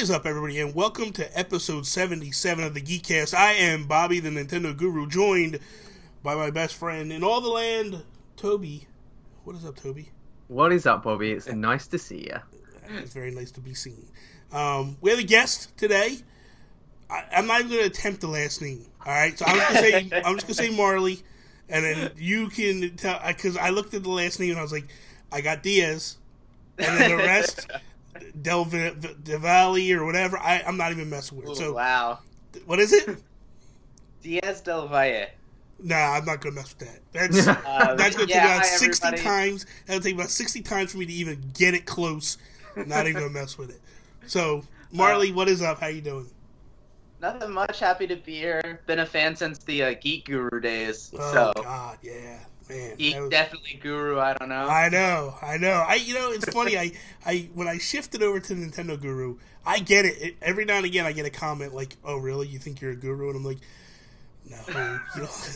What is up, everybody, and welcome to episode 77 of the Geekcast. I am Bobby, the Nintendo Guru, joined by my best friend in all the land, Toby. What is up, Toby? What is up, Bobby? It's nice to see you. It's very nice to be seen. We have a guest today. I'm not even going to attempt the last name. All right, so I'm just gonna say Marley, and then you can tell, because I looked at the last name and I was like, I got Diaz, and then the rest. Del Valle or whatever. I'm not even messing with it. So, wow. What is it? Diaz del Valle. Nah, I'm not gonna mess with that. That's gonna take about 60 everybody. times. That'll take about 60 times for me to even get it close. Not even gonna mess with it. So, Marley, what is up? How you doing? Nothing much. Happy to be here. Been a fan since the Geek Guru days. Oh God, yeah. Man, definitely guru. I don't know. I know. It's funny. I when I shifted over to Nintendo Guru, I get it. Every now and again, I get a comment like, "Oh, really? You think you're a guru?" And I'm like, "No."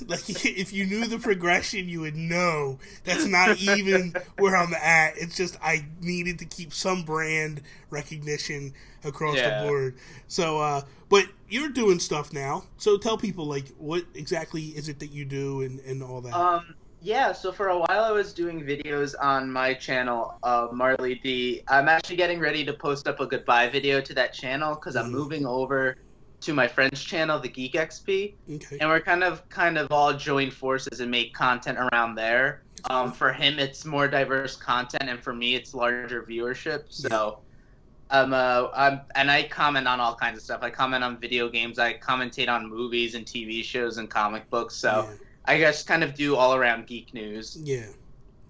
Like if you knew the progression, you would know that's not even where I'm at. It's just I needed to keep some brand recognition across the board. So, but you're doing stuff now. So tell people like what exactly is it that you do and all that. Yeah, so for a while I was doing videos on my channel, Marley D. I'm actually getting ready to post up a goodbye video to that channel because I'm moving over to my friend's channel, the Geek XP, and we're kind of all join forces and make content around there. For him, it's more diverse content, and for me, it's larger viewership. So, and I comment on all kinds of stuff. I comment on video games. I commentate on movies and TV shows and comic books. So. Yeah. I guess kind of do all around geek news. Yeah,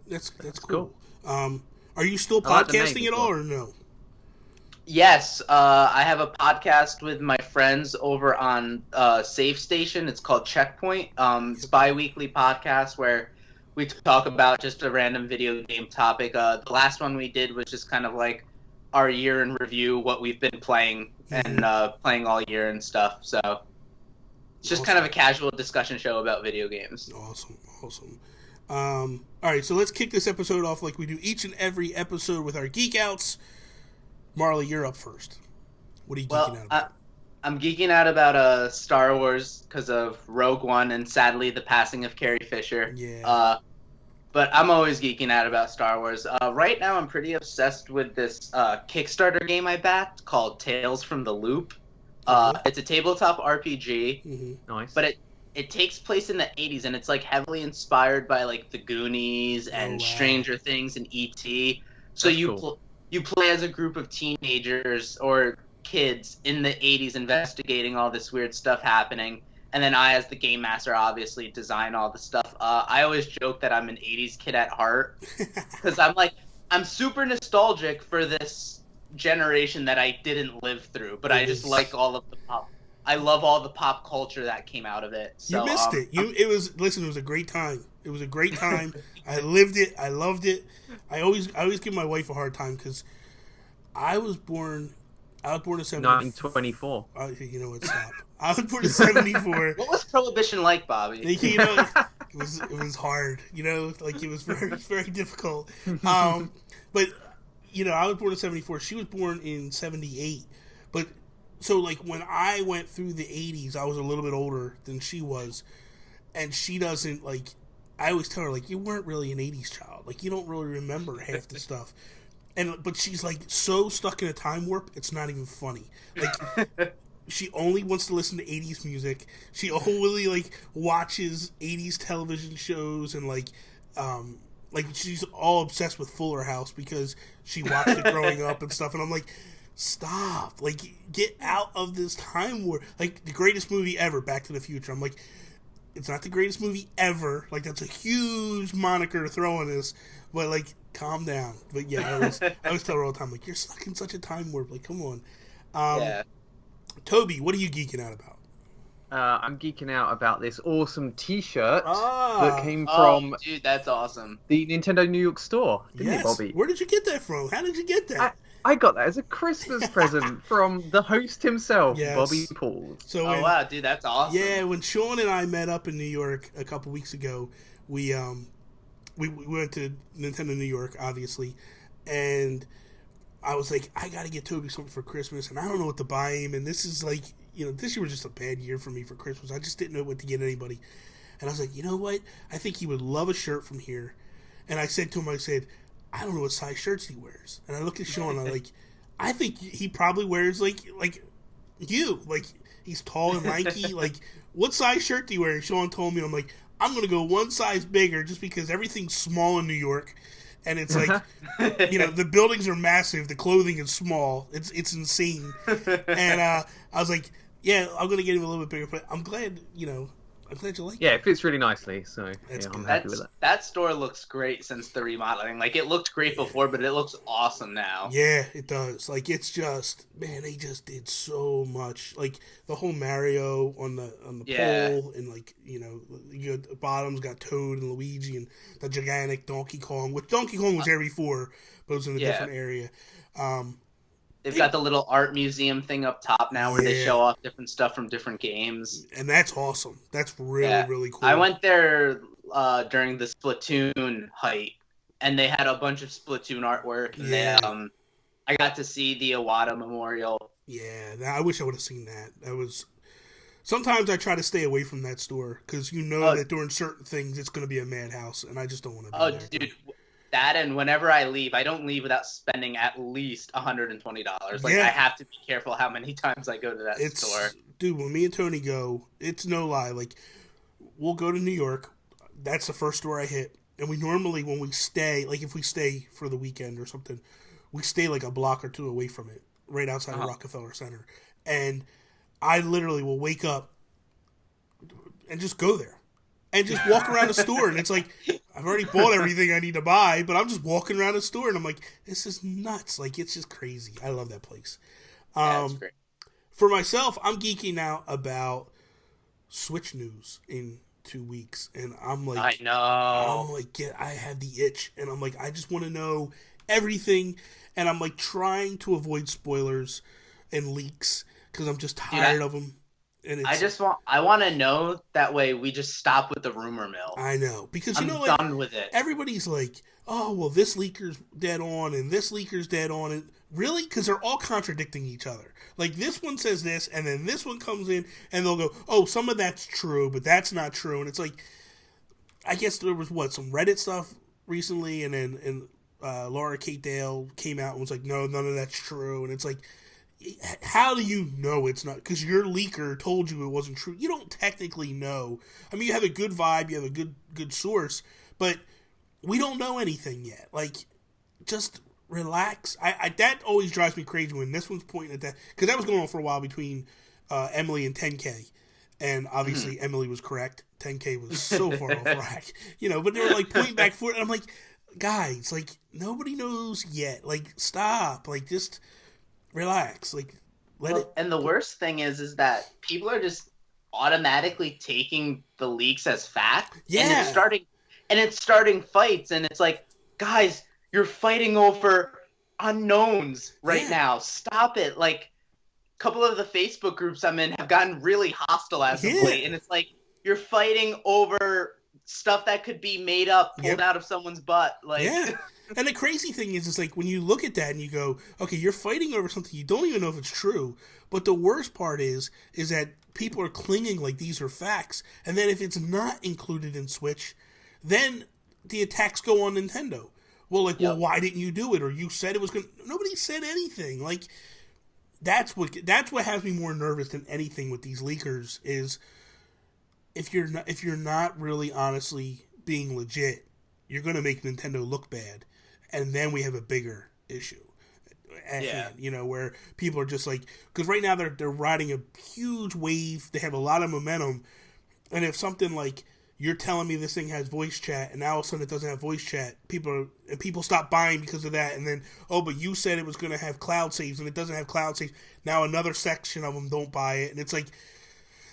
that's cool. Are you still podcasting at all or no? Yes, I have a podcast with my friends over on Safe Station. It's called Checkpoint. It's a bi-weekly podcast where we talk about just a random video game topic. The last one we did was just kind of like our year in review, what we've been playing and playing all year and stuff. So. It's just kind of a casual discussion show about video games. Awesome. All right, so let's kick this episode off like we do each and every episode with our Geek Outs. Marley, you're up first. What are you geeking out about? I'm geeking out about Star Wars because of Rogue One and sadly the passing of Carrie Fisher. Yeah. But I'm always geeking out about Star Wars. Right now I'm pretty obsessed with this Kickstarter game I backed called Tales from the Loop. It's a tabletop RPG, Nice. But it takes place in the 80s, and it's like heavily inspired by like The Goonies and Stranger Things and E.T. So you play as a group of teenagers or kids in the 80s investigating all this weird stuff happening, and then I, as the game master, obviously design all the stuff. I always joke that I'm an 80s kid at heart because I'm super nostalgic for this generation that I didn't live through, but I just like all of the pop. I love all the pop culture that came out of it. So, you missed it. It was a great time. It was a great time. I lived it. I loved it. I always give my wife a hard time because I was born in 1924. You know what? Stop. I was born in 74. What was Prohibition like, Bobby? You know, it was hard. You know, like it was very very difficult. But. You know, I was born in 74. She was born in 78. But, so, like, when I went through the 80s, I was a little bit older than she was. And she doesn't, like, I always tell her, like, you weren't really an 80s child. Like, you don't really remember half the stuff. But she's, like, so stuck in a time warp, it's not even funny. Like, she only wants to listen to 80s music. She only, like, watches 80s television shows and, like, she's all obsessed with Fuller House because she watched it growing up and stuff. And I'm like, stop. Like, get out of this time warp. Like, the greatest movie ever, Back to the Future. I'm like, it's not the greatest movie ever. Like, that's a huge moniker to throw on this. But, like, calm down. But, yeah, I always tell her all the time, like, you're stuck in such a time warp. Like, come on. Toby, what are you geeking out about? I'm geeking out about this awesome T-shirt that came from dude, that's awesome. The Nintendo New York store, didn't it, Bobby? Where did you get that from? How did you get that? I got that as a Christmas present from the host himself, Bobby Pauls. So wow, dude, that's awesome. Yeah, when Sean and I met up in New York a couple weeks ago, we went to Nintendo New York, obviously, and I was like, I got to get Toby something for Christmas, and I don't know what to buy him. And this is like, this year was just a bad year for me for Christmas. I just didn't know what to get anybody. And I was like, you know what? I think he would love a shirt from here. And I said to him, I don't know what size shirts he wears. And I looked at Sean, and I'm like, I think he probably wears like you. Like, he's tall and lanky. Like, what size shirt do you wear? And Sean told me, I'm like, I'm going to go one size bigger just because everything's small in New York. And it's like, the buildings are massive. The clothing is small. It's insane. And I was like, yeah, I'm going to get him a little bit bigger. But I'm glad, I'm glad you like it. Yeah, it fits really nicely. So I'm happy with it. That store looks great since the remodeling. Like, it looked great before, but it looks awesome now. Yeah, it does. Like, it's just, man, they just did so much. Like, the whole Mario on the pole, and like, you got the bottoms got Toad and Luigi, and the gigantic Donkey Kong, which Donkey Kong was there before, but it was in a different area. They've got the little art museum thing up top now where they show off different stuff from different games. And that's awesome. That's really, really cool. I went there during the Splatoon hype, and they had a bunch of Splatoon artwork. And they, I got to see the Iwata Memorial. Yeah, I wish I would have seen that. That was... Sometimes I try to stay away from that store, because that during certain things it's going to be a madhouse, and I just don't want to be there. Dude. That, and whenever I leave, I don't leave without spending at least $120. Like, I have to be careful how many times I go to that store. Dude, when me and Tony go, it's no lie. Like, we'll go to New York. That's the first store I hit. And we normally, when we stay, like if we stay for the weekend or something, we stay like a block or two away from it, right outside of Rockefeller Center. And I literally will wake up and just go there. And just walk around the store, and it's like, I've already bought everything I need to buy, but I'm just walking around the store, and I'm like, this is nuts. Like, it's just crazy. I love that place. That's great. For myself, I'm geeking out about Switch news in 2 weeks, and I'm like, I know. I'm like, I have the itch, and I'm like, I just want to know everything, and I'm like trying to avoid spoilers and leaks because I'm just tired of them. And I want to know, that way we just stop with the rumor mill. I know, because I'm done with it. Everybody's like, oh, well, this leaker's dead on, and this leaker's dead on, and really, because they're all contradicting each other. Like, this one says this, and then this one comes in, and they'll go, oh, some of that's true, but that's not true, and it's like, I guess there was some Reddit stuff recently, and then Laura Kate Dale came out and was like, no, none of that's true, and it's like, how do you know it's not? Because your leaker told you it wasn't true. You don't technically know. I mean, you have a good vibe, you have a good source, but we don't know anything yet. Like, just relax. That always drives me crazy when this one's pointing at that, because that was going on for a while between Emily and 10K, and obviously Emily was correct. 10K was so far off track, But they were like pointing back for it, and I'm like, guys, like, nobody knows yet. Like, stop. Like, just relax. Like, let it. And the worst thing is that people are just automatically taking the leaks as fact. Yeah. And it's starting fights, and it's like, guys, you're fighting over unknowns right now. Stop it. Like, a couple of the Facebook groups I'm in have gotten really hostile as of late, and it's like, you're fighting over stuff that could be made up, pulled out of someone's butt. Like, And the crazy thing is, it's like, when you look at that and you go, okay, you're fighting over something you don't even know if it's true. But the worst part is that people are clinging like these are facts. And then if it's not included in Switch, then the attacks go on Nintendo. Well, like, well, why didn't you do it? Or you said it was going to... Nobody said anything. Like, that's what has me more nervous than anything with these leakers is if you're not really honestly being legit, you're going to make Nintendo look bad. And then we have a bigger issue at hand, where people are just like, because right now they're riding a huge wave. They have a lot of momentum. And if something like, you're telling me this thing has voice chat, and now all of a sudden it doesn't have voice chat, people stop buying because of that. And then, oh, but you said it was going to have cloud saves, and it doesn't have cloud saves. Now another section of them don't buy it. And it's like,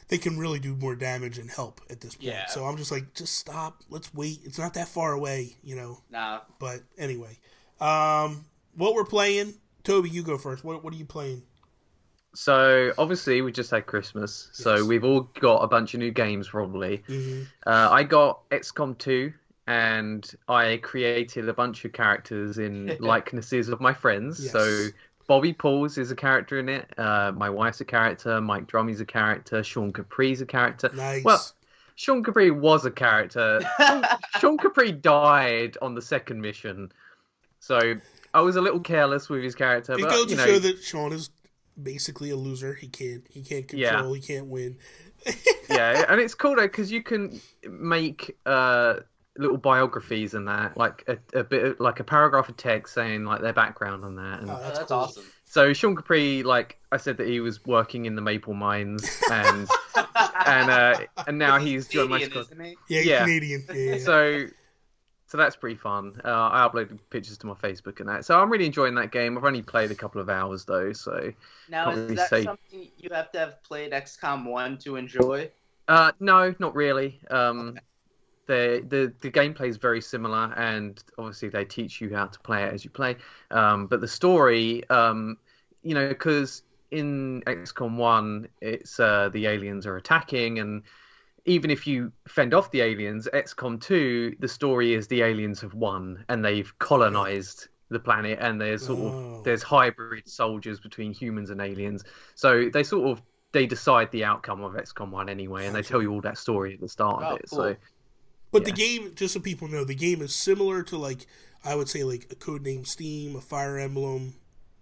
they can really do more damage and help at this point. Yeah. So I'm just like, just stop. Let's wait. It's not that far away, Nah. But anyway, what we're playing, Toby, you go first. What are you playing? So obviously we just had Christmas, so we've all got a bunch of new games probably. Mm-hmm. I got XCOM 2 and I created a bunch of characters in likenesses of my friends. Yes. So Bobby Pauls is a character in it. My wife's a character. Mike Drummy's a character. Sean Capri's a character. Nice. Well, Sean Capri was a character. Sean Capri died on the second mission, so I was a little careless with his character. It but goes to know, show that Sean is basically a loser. He can't control. He can't win. Yeah, and it's cool though because you can make little biographies and that, like a bit of, like a paragraph of text saying like their background on that. And that's cool. awesome. So Sean Capri, like I said, that he was working in the maple mines, and and now he's joined my squad. Yeah, Canadian. Yeah. So that's pretty fun. I uploaded pictures to my Facebook and that. So I'm really enjoying that game. I've only played a couple of hours though. So now is that something you have to have played XCOM 1 to enjoy? No, not really. Okay. The gameplay is very similar, and obviously they teach you how to play it as you play. But the story, because in XCOM 1, it's the aliens are attacking, and even if you fend off the aliens, XCOM 2, the story is the aliens have won and they've colonized the planet, and there's there's hybrid soldiers between humans and aliens. So they decide the outcome of XCOM 1 anyway, and they tell you all that story at the start of it. Cool. So, but the game, just so people know, the game is similar to, like, I would say, like a Codename Steam, a Fire Emblem,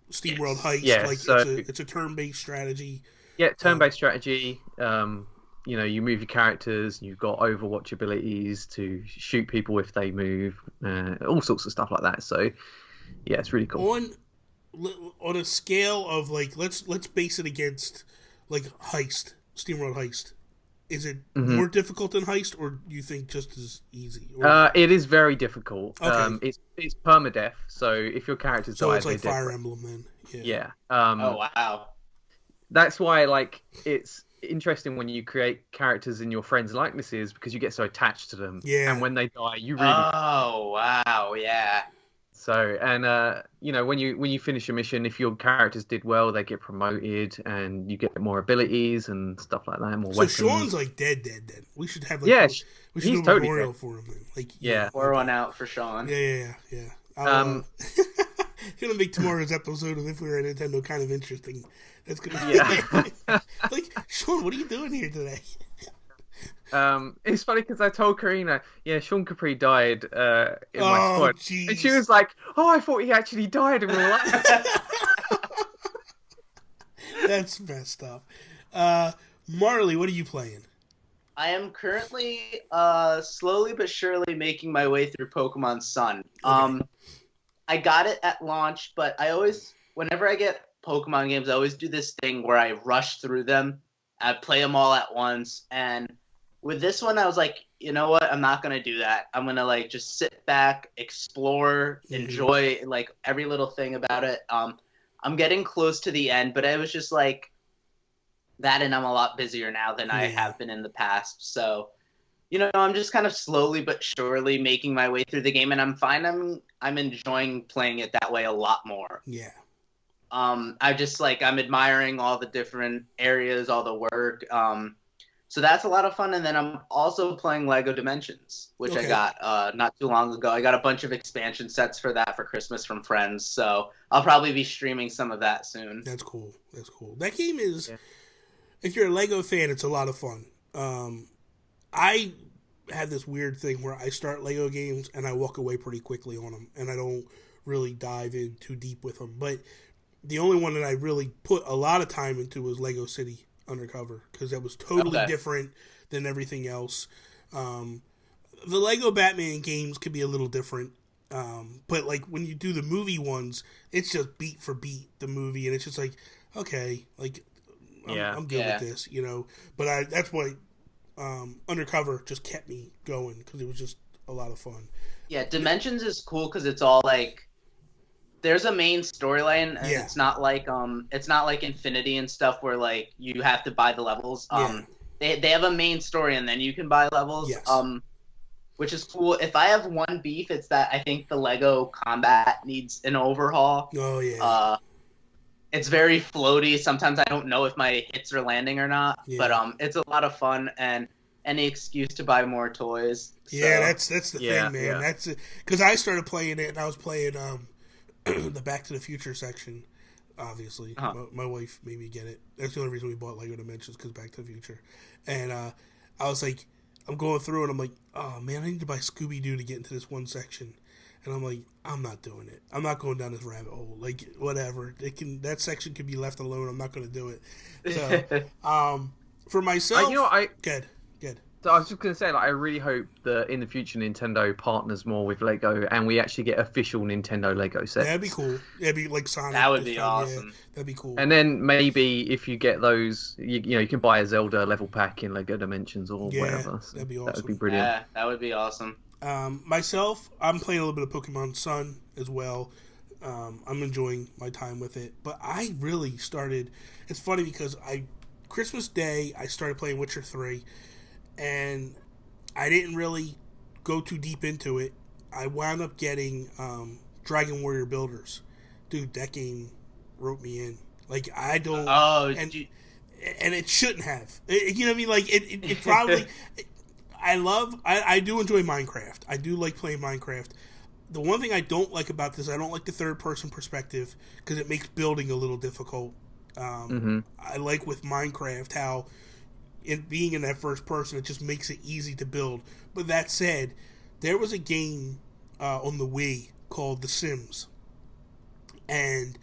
SteamWorld Heist. Yeah, like so, it's a turn-based strategy. Yeah, turn-based strategy. You move your characters, and you've got Overwatch abilities to shoot people if they move, all sorts of stuff like that. So, yeah, it's really cool. On a scale of, like, let's base it against, like, Heist, SteamWorld Heist. Is it more difficult than Heist, or do you think just as easy? It is very difficult. Okay. It's permadeath, so if your characters die, it's like Fire Emblem then. Yeah. Oh wow. That's why, like, it's interesting when you create characters in your friends' likenesses, because you get so attached to them. Yeah. And when they die, you really. Oh wow, yeah. So, and when you finish a mission, if your characters did well, they get promoted, and you get more abilities and stuff like that, more weapons. So Sean's like dead. We should have we should do a totally memorial dead. for him then. Like, Pour one out for Sean. Yeah. Gonna make tomorrow's episode of If We Were at Nintendo kind of interesting. That's gonna be like, Sean, what are you doing here today? It's funny because I told Karina, Sean Capri died in my squad, geez. and she was like, "Oh, I thought he actually died in real life." That's messed up. Marley, what are you playing? I am currently slowly but surely making my way through Pokemon Sun. Okay. I got it at launch, but whenever I get Pokemon games, I always do this thing where I rush through them. I play them all at once, and with this one, I was like, you know what? I'm not gonna do that. I'm gonna like just sit back, explore, enjoy like every little thing about it. I'm getting close to the end, but I was just like that, and I'm a lot busier now than I have been in the past. So, I'm just kind of slowly but surely making my way through the game, and I'm enjoying playing it that way a lot more. Yeah. I'm admiring all the different areas, all the work. So that's a lot of fun. And then I'm also playing Lego Dimensions, which I got not too long ago. I got a bunch of expansion sets for that for Christmas from friends. So I'll probably be streaming some of that soon. That's cool. That game is, if you're a Lego fan, it's a lot of fun. I have this weird thing where I start Lego games and I walk away pretty quickly on them, and I don't really dive in too deep with them. But the only one that I really put a lot of time into was Lego City Undercover, because that was totally different than everything else. The Lego Batman games could be a little different, but like when you do the movie ones, it's just beat for beat the movie, and it's just like, okay, like I'm good with this, But that's why Undercover just kept me going, because it was just a lot of fun. Yeah, Dimensions is cool because it's all like, there's a main storyline, and it's not like Infinity and stuff where like you have to buy the levels. They have a main story, and then you can buy levels. Yes. Which is cool. If I have one beef, it's that I think the Lego combat needs an overhaul. Oh yeah. It's very floaty. Sometimes I don't know if my hits are landing or not. Yeah. But it's a lot of fun, and any excuse to buy more toys. So. Yeah, that's the thing, man. Yeah. That's because I started playing it, and I was playing the Back to the Future section. Obviously, my wife made me get it. That's the only reason we bought Lego Dimensions, because Back to the Future. And I was like, I'm going through, and I'm like, oh man, I need to buy Scooby Doo to get into this one section. And I'm like, I'm not doing it. I'm not going down this rabbit hole. Like, whatever. That section can be left alone. I'm not going to do it. So, for myself, good. So I was just going to say, like, I really hope that in the future Nintendo partners more with Lego, and we actually get official Nintendo Lego sets. That'd be cool. That'd be like Sonic. That would be awesome. Yeah, that'd be cool. And then maybe if you get those, you can buy a Zelda level pack in Lego Dimensions or whatever. So that'd be awesome. That would be brilliant. Yeah, that would be awesome. Myself, I'm playing a little bit of Pokemon Sun as well. I'm enjoying my time with it. But I really started... It's funny because Christmas Day, I started playing Witcher 3. And I didn't really go too deep into it. I wound up getting Dragon Warrior Builders. Dude, that game wrote me in. Like, I don't... and it shouldn't have. You know what I mean? Like, it probably... I do enjoy Minecraft. I do like playing Minecraft. The one thing I don't like about this, I don't like the third-person perspective, because it makes building a little difficult. I like with Minecraft how... being in that first person, it just makes it easy to build. But that said, there was a game on the Wii called The Sims, and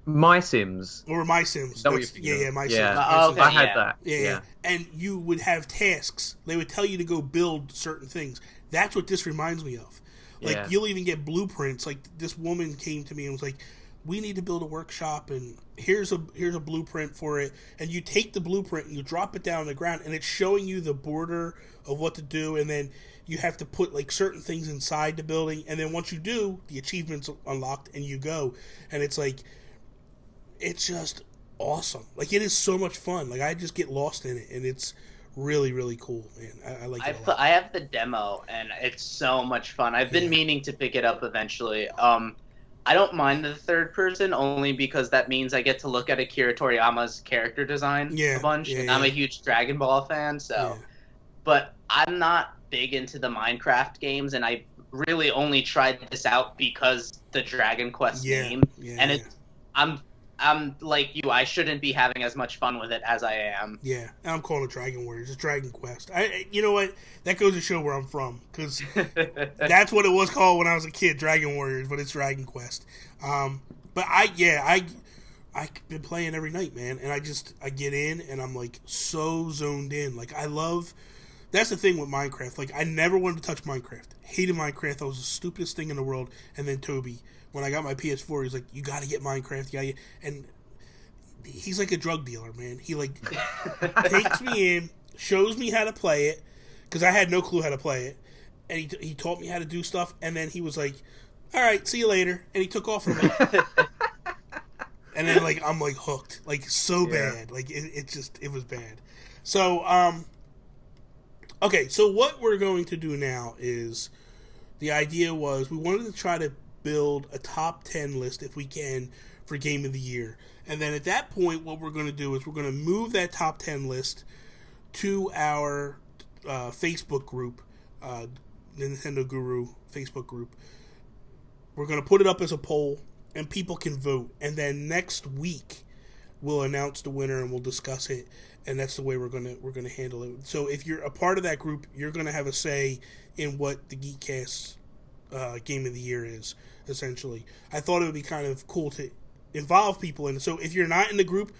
My Sims. Or My Sims. My Sims. I had that. Yeah. And you would have tasks. They would tell you to go build certain things. That's what this reminds me of. Like, you'll even get blueprints. Like, this woman came to me and was like, we need to build a workshop, and here's a blueprint for it. And you take the blueprint and you drop it down on the ground, and it's showing you the border of what to do, and then you have to put like certain things inside the building, and then once you do, the achievement's unlocked and you go. And it's like, it's just awesome. Like, it is so much fun. Like, I just get lost in it, and it's really, really cool, man. I like it a lot. I have the demo, and it's so much fun. I've been meaning to pick it up eventually. I don't mind the third person, only because that means I get to look at Akira Toriyama's character design a bunch, and I'm a huge Dragon Ball fan, so... Yeah. But I'm not big into the Minecraft games, and I really only tried this out because the Dragon Quest game, and I'm like you, I shouldn't be having as much fun with it as I am. Yeah, and I'm calling it Dragon Warriors. It's Dragon Quest. You know what? That goes to show where I'm from, because that's what it was called when I was a kid, Dragon Warriors, but it's Dragon Quest. But I've been playing every night, man, and I get in, and I'm like so zoned in. Like, that's the thing with Minecraft. Like, I never wanted to touch Minecraft. Hated Minecraft. That was the stupidest thing in the world. And then Toby, when I got my PS4, he's like, you gotta get Minecraft, and he's like a drug dealer, man. He like takes me in, shows me how to play it, because I had no clue how to play it, and he taught me how to do stuff, and then he was like, all right, see you later, and he took off from it. And then like I'm like hooked, like so bad, like it was bad. So okay, so what we're going to do now is, the idea was we wanted to try to build a top 10 list if we can for Game of the Year. And then at that point, what we're going to do is we're going to move that top 10 list to our Facebook group, Nintendo Guru Facebook group. We're going to put it up as a poll, and people can vote. And then next week, we'll announce the winner and we'll discuss it. And that's the way we're gonna handle it. So if you're a part of that group, you're gonna have a say in what the Geekcast Game of the Year is, essentially. I thought it would be kind of cool to involve people in it. So if you're not in the group,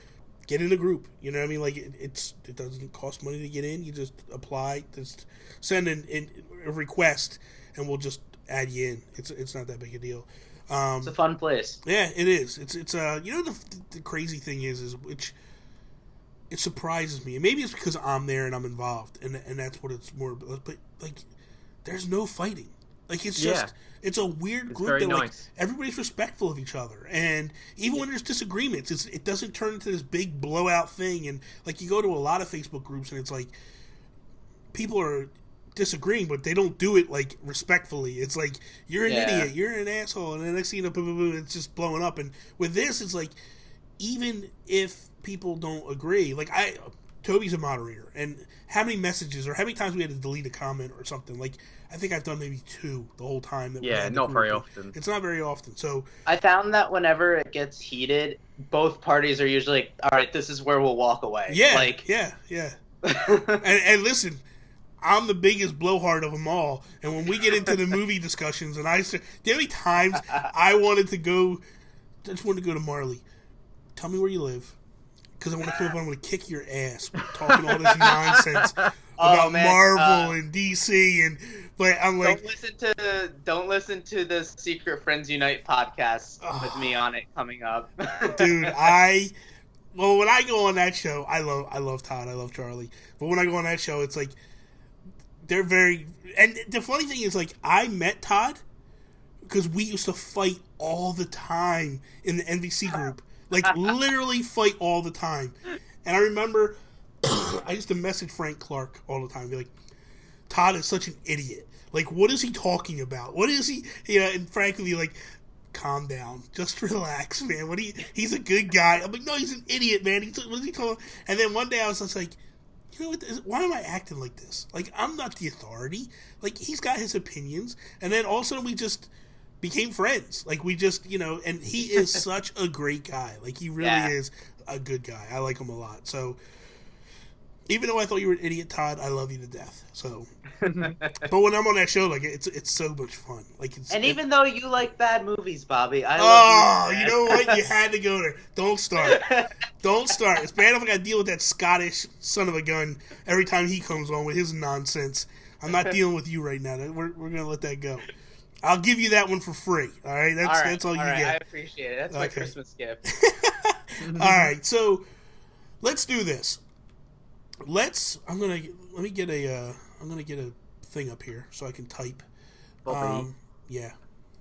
get in the group. You know what I mean? Like, it doesn't cost money to get in. You just apply, just send in a request, and we'll just add you in. It's not that big a deal. It's a fun place. Yeah, it is. It's you know, the crazy thing is which. It surprises me, and maybe it's because I'm there and I'm involved, and that's what it's more. But like, there's no fighting. Like, it's just it's a weird group that like everybody's respectful of each other, and even when there's disagreements, it doesn't turn into this big blowout thing. And like, you go to a lot of Facebook groups, and it's like people are disagreeing, but they don't do it like respectfully. It's like, you're an idiot, you're an asshole, and the next thing you know, boom, boom, boom, it's just blowing up. And with this, it's like, even if people don't agree, like Toby's a moderator, and how many messages or how many times we had to delete a comment or something? Like, I think I've done maybe 2 the whole time. That we had not very often. It's not very often. So I found that whenever it gets heated, both parties are usually like, all right, this is where we'll walk away. Yeah, like, yeah. and listen, I'm the biggest blowhard of them all. And when we get into the movie discussions, and the only times I just wanted to go to Marley. Tell me where you live. Because I want to come up and I'm going to kick your ass talking all this nonsense about Marvel and DC but I'm like, don't listen to the Secret Friends Unite podcast with me on it coming up. Dude, when I go on that show, I love Todd, I love Charlie. But when I go on that show, it's like they're very, and the funny thing is, like, I met Todd because we used to fight all the time in the NBC group. Like, literally fight all the time. And I remember I used to message Frank Clark all the time. Be like, Todd is such an idiot. Like, what is he talking about? What is he... and Frank would be like, calm down. Just relax, man. He's a good guy. I'm like, no, he's an idiot, man. What is he talking... And then one day I was just like, you know what? Why am I acting like this? Like, I'm not the authority. Like, he's got his opinions. And then all of a sudden we just... became friends. Like, we just, and he is such a great guy. Like, he really is a good guy. I like him a lot. So, even though I thought you were an idiot, Todd, I love you to death. So, but when I'm on that show, like, it's so much fun. Like, even though you like bad movies, Bobby, I love you. You know what? You had to go there. Don't start. Don't start. It's bad if I got to deal with that Scottish son of a gun every time he comes on with his nonsense. I'm not dealing with you right now. We're gonna let that go. I'll give you that one for free. All right, that's all you get. I appreciate it. That's my Christmas gift. All right, so let's do this. I'm gonna get a thing up here so I can type. Bobby, yeah.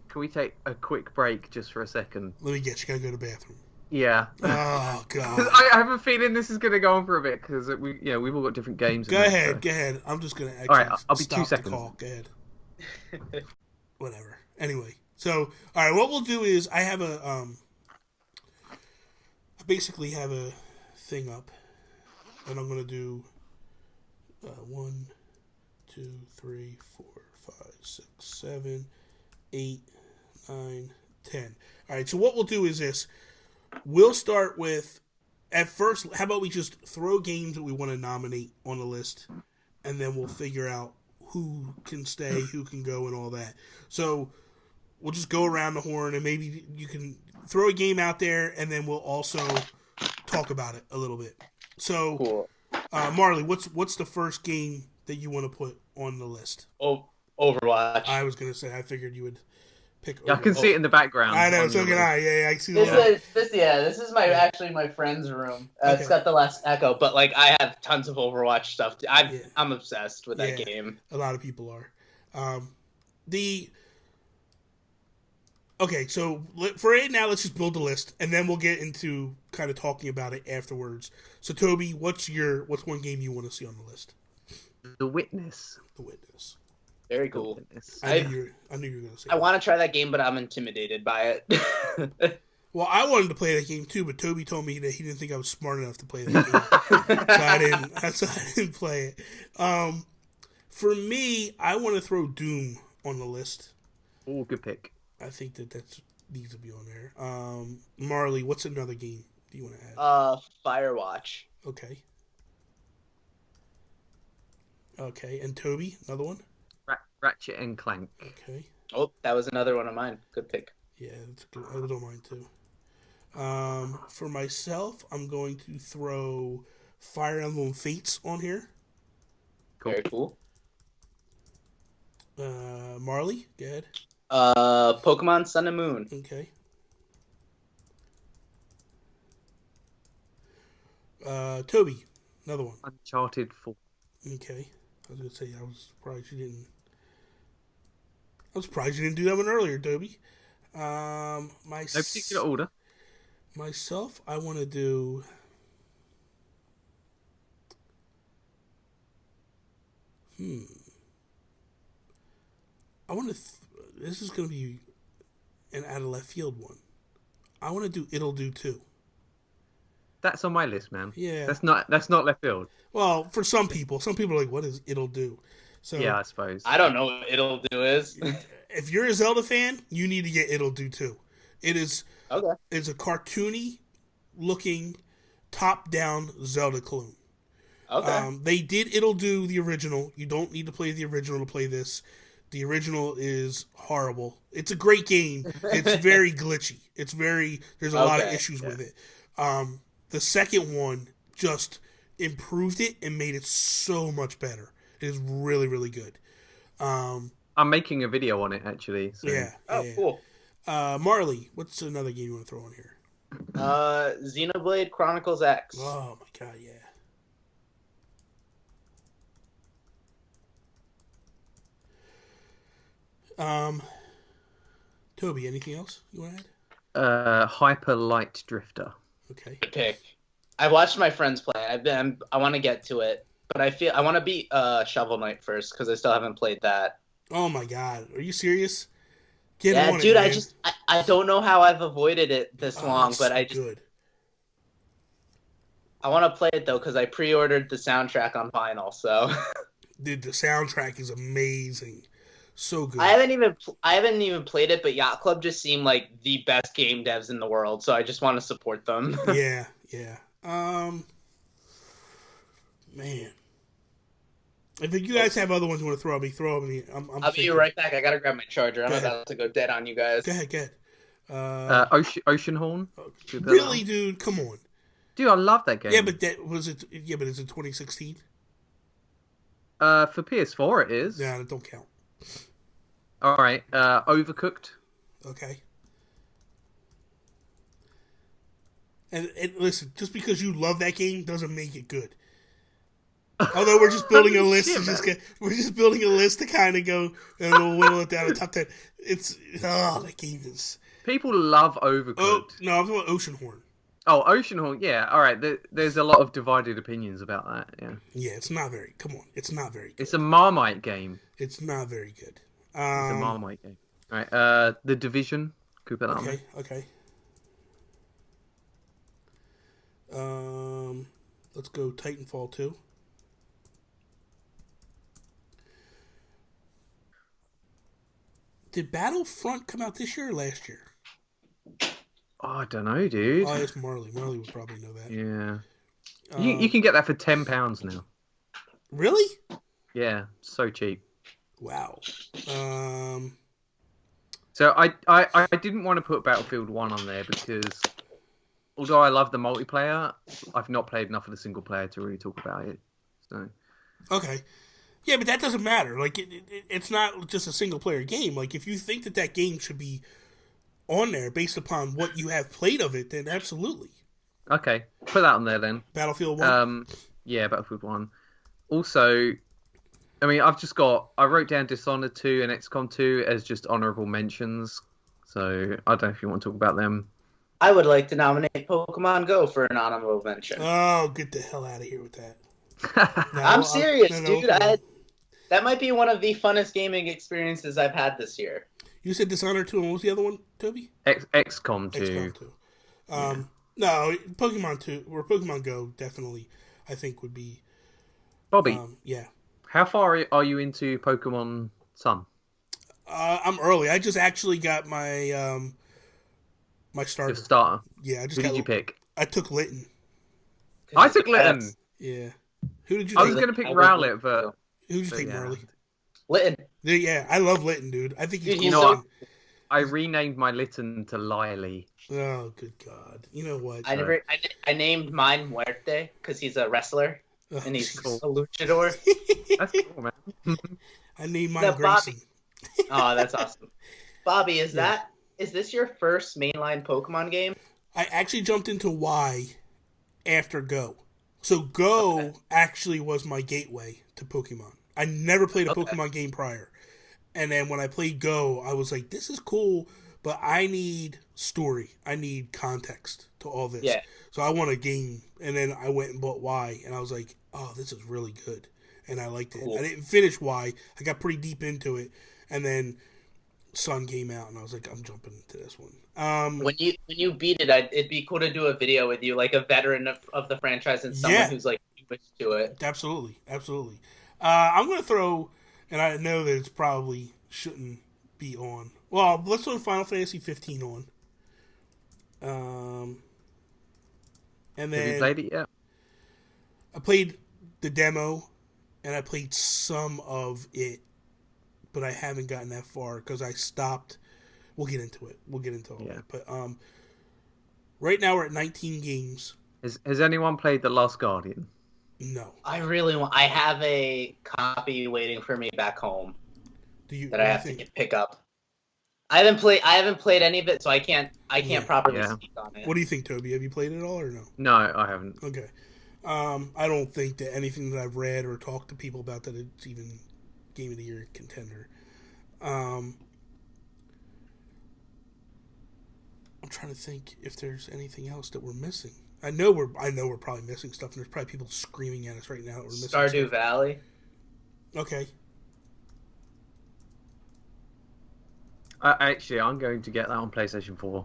Can we take a quick break just for a second? Let me get you. Gotta go to the bathroom. Yeah. Oh God. I have a feeling this is going to go on for a bit because we've all got different games. Go ahead. I'm just gonna. All right, I'll be 2 seconds. Go ahead. Whatever. Anyway, so all right, what we'll do is I have I basically have a thing up, and I'm gonna do 1, 2, 3, 4, 5, 6, 7, 8, 9, 10. All right, so what we'll do is this. We'll start with, at first, how about we just throw games that we want to nominate on the list, and then we'll figure out who can stay, who can go, and all that. So we'll just go around the horn, and maybe you can throw a game out there, and then we'll also talk about it a little bit. So, cool. Marley, what's the first game that you want to put on the list? Overwatch. I was going to say, I figured you would pick. Yeah, I can see it in the background. I know, so can I. Yeah, I see this is actually my friend's room. It's got the last Echo, but like I have tons of Overwatch stuff. I'm obsessed with that game. A lot of people are. Okay, so for right now, let's just build a list, and then we'll get into kind of talking about it afterwards. So, Toby, what's one game you want to see on the list? The Witness. The Witness. Very cool. I knew you were going to say I want to try that game, but I'm intimidated by it. Well, I wanted to play that game too, but Toby told me that he didn't think I was smart enough to play that game. so I didn't play it. For me, I want to throw Doom on the list. Oh, good pick. I think that needs to be on there. Marley, what's another game do you want to add? Firewatch. Okay, and Toby, another one? Ratchet and Clank. Okay. Oh, that was another one of mine. Good pick. Yeah, that's good. I don't mind too. For myself, I'm going to throw Fire Emblem Fates on here. Cool. Very cool. Marley, go ahead. Pokemon Sun and Moon. Okay. Toby, another one. Uncharted 4. Okay. I was going to say, I was surprised you didn't do that one earlier, Toby. No particular order. Myself, I want to do... I want to... This is going to be an out of left field one. I want to do It'll Do Too. That's on my list, man. Yeah. That's not left field. Well, for some people are like, "What is It'll Do?" So Yeah, I suppose. I don't know what It'll Do is. if you're a Zelda fan, you need to get It'll Do too. It is Okay. It's a cartoony looking top down Zelda clone. Okay. They did It'll Do the original. You don't need to play the original to play this. The original is horrible. It's a great game. It's very glitchy. There's a lot of issues with it. The second one just improved it and made it so much better. It is really, really good. I'm making a video on it, actually. So. Yeah. Cool. Marley, what's another game you want to throw on here? Xenoblade Chronicles X. Oh, my God, yeah. Toby, anything else you want to add? Hyper Light Drifter. Okay. Good pick. I watched my friends play. I want to get to it, but I want to beat Shovel Knight first because I still haven't played that. Oh my God, are you serious? Get Yeah, on dude. it, man. I don't know how I've avoided it this long, but good. I want to play it though because I pre-ordered the soundtrack on vinyl. So, dude, the soundtrack is amazing. So good. I haven't even played it, but Yacht Club just seemed like the best game devs in the world, so I just want to support them. Yeah. Man. If you guys have other ones you want to throw at me, throw them at me. I'll be right back. I gotta grab my charger. I'm about to go dead on you guys. Go ahead. Oceanhorn. Really, dude? Come on. Dude, I love that game. Yeah, but is it 2016? For PS4, it is. Yeah, that don't count. All right. Overcooked. Okay. And listen, just because you love that game doesn't make it good. Although we're just building a list to kind of go and we'll whittle it down to top 10. That game is. People love Overcooked. Oh no, I'm talking about Oceanhorn. Oh, Oceanhorn, yeah. All right, there's a lot of divided opinions about that. Yeah. Yeah, it's not very. Come on, it's not very good. It's a Marmite game. It's not very good. It's a Marmite game. All right. The Division. Cooper. Okay. Let's go Titanfall 2. Did Battlefront come out this year or last year? Oh, I don't know, dude. Oh, it's Marley. Marley would probably know that. Yeah. You can get that for £10 now. Really? Yeah, so cheap. Wow. So I didn't want to put Battlefield 1 on there because although I love the multiplayer, I've not played enough of the single player to really talk about it. So. Okay. Yeah, but that doesn't matter. Like, it's not just a single player game. Like, if you think that game should be on there based upon what you have played of it, then absolutely. Okay, put that on there then. Battlefield 1? Yeah, Battlefield 1. Also, I mean, I wrote down Dishonored 2 and XCOM 2 as just honourable mentions. So, I don't know if you want to talk about them. I would like to nominate Pokemon Go for an honorable mention. Oh, get the hell out of here with that. No, I'm serious, dude. That might be one of the funnest gaming experiences I've had this year. You said Dishonored 2, and what was the other one, Toby? XCOM 2. XCOM 2. No, Pokemon 2, or Pokemon Go, definitely, I think would be... Bobby, yeah. How far are you into Pokemon Sun? I'm early. I just actually got my my starter. Your starter? Yeah, I just Who did you pick? I took Litten. I took Litten! Yeah. Who did you I take? was going to pick Rowlet, but... Who did you take, yeah. Marley? Litten. Yeah, I love Litten, dude. I think he's cool. You know what? I renamed my Litten to Lily. Oh, good God. You know what? I named mine Muerte because he's a wrestler. Oh, and he's a luchador. That's cool, man. I named mine Grayson. Oh, that's awesome. Bobby, is this your first mainline Pokemon game? I actually jumped into Y after Go. So Go actually was my gateway to Pokemon. I never played a Pokemon game prior. And then when I played Go, I was like, this is cool, but I need story. I need context to all this. Yeah. So I want a game. And then I went and bought Y, and I was like, oh, this is really good. And I liked it. Cool. I didn't finish Y. I got pretty deep into it. And then Sun came out, and I was like, I'm jumping into this one. When you beat it, it'd be cool to do a video with you, like a veteran of the franchise and someone who's like newish to it. Absolutely. I'm gonna throw, and I know that it's probably shouldn't be on. Well, let's throw Final Fantasy 15 on. And then have you played it yet? I played the demo, and I played some of it, but I haven't gotten that far because I stopped. We'll get into it. All that. But right now we're at 19 games. Has anyone played The Last Guardian? No. I really want. I have a copy waiting for me back home. That I have to pick up. I haven't played any of it, so I can't properly speak on it. What do you think, Toby? Have you played it all or no? No, I haven't. Okay. I don't think that anything that I've read or talked to people about that it's even Game of the Year contender. I'm trying to think if there's anything else that we're missing. I know we're probably missing stuff, and there's probably people screaming at us right now that we're missing Stardew stuff. Valley. Okay. I'm going to get that on PlayStation 4.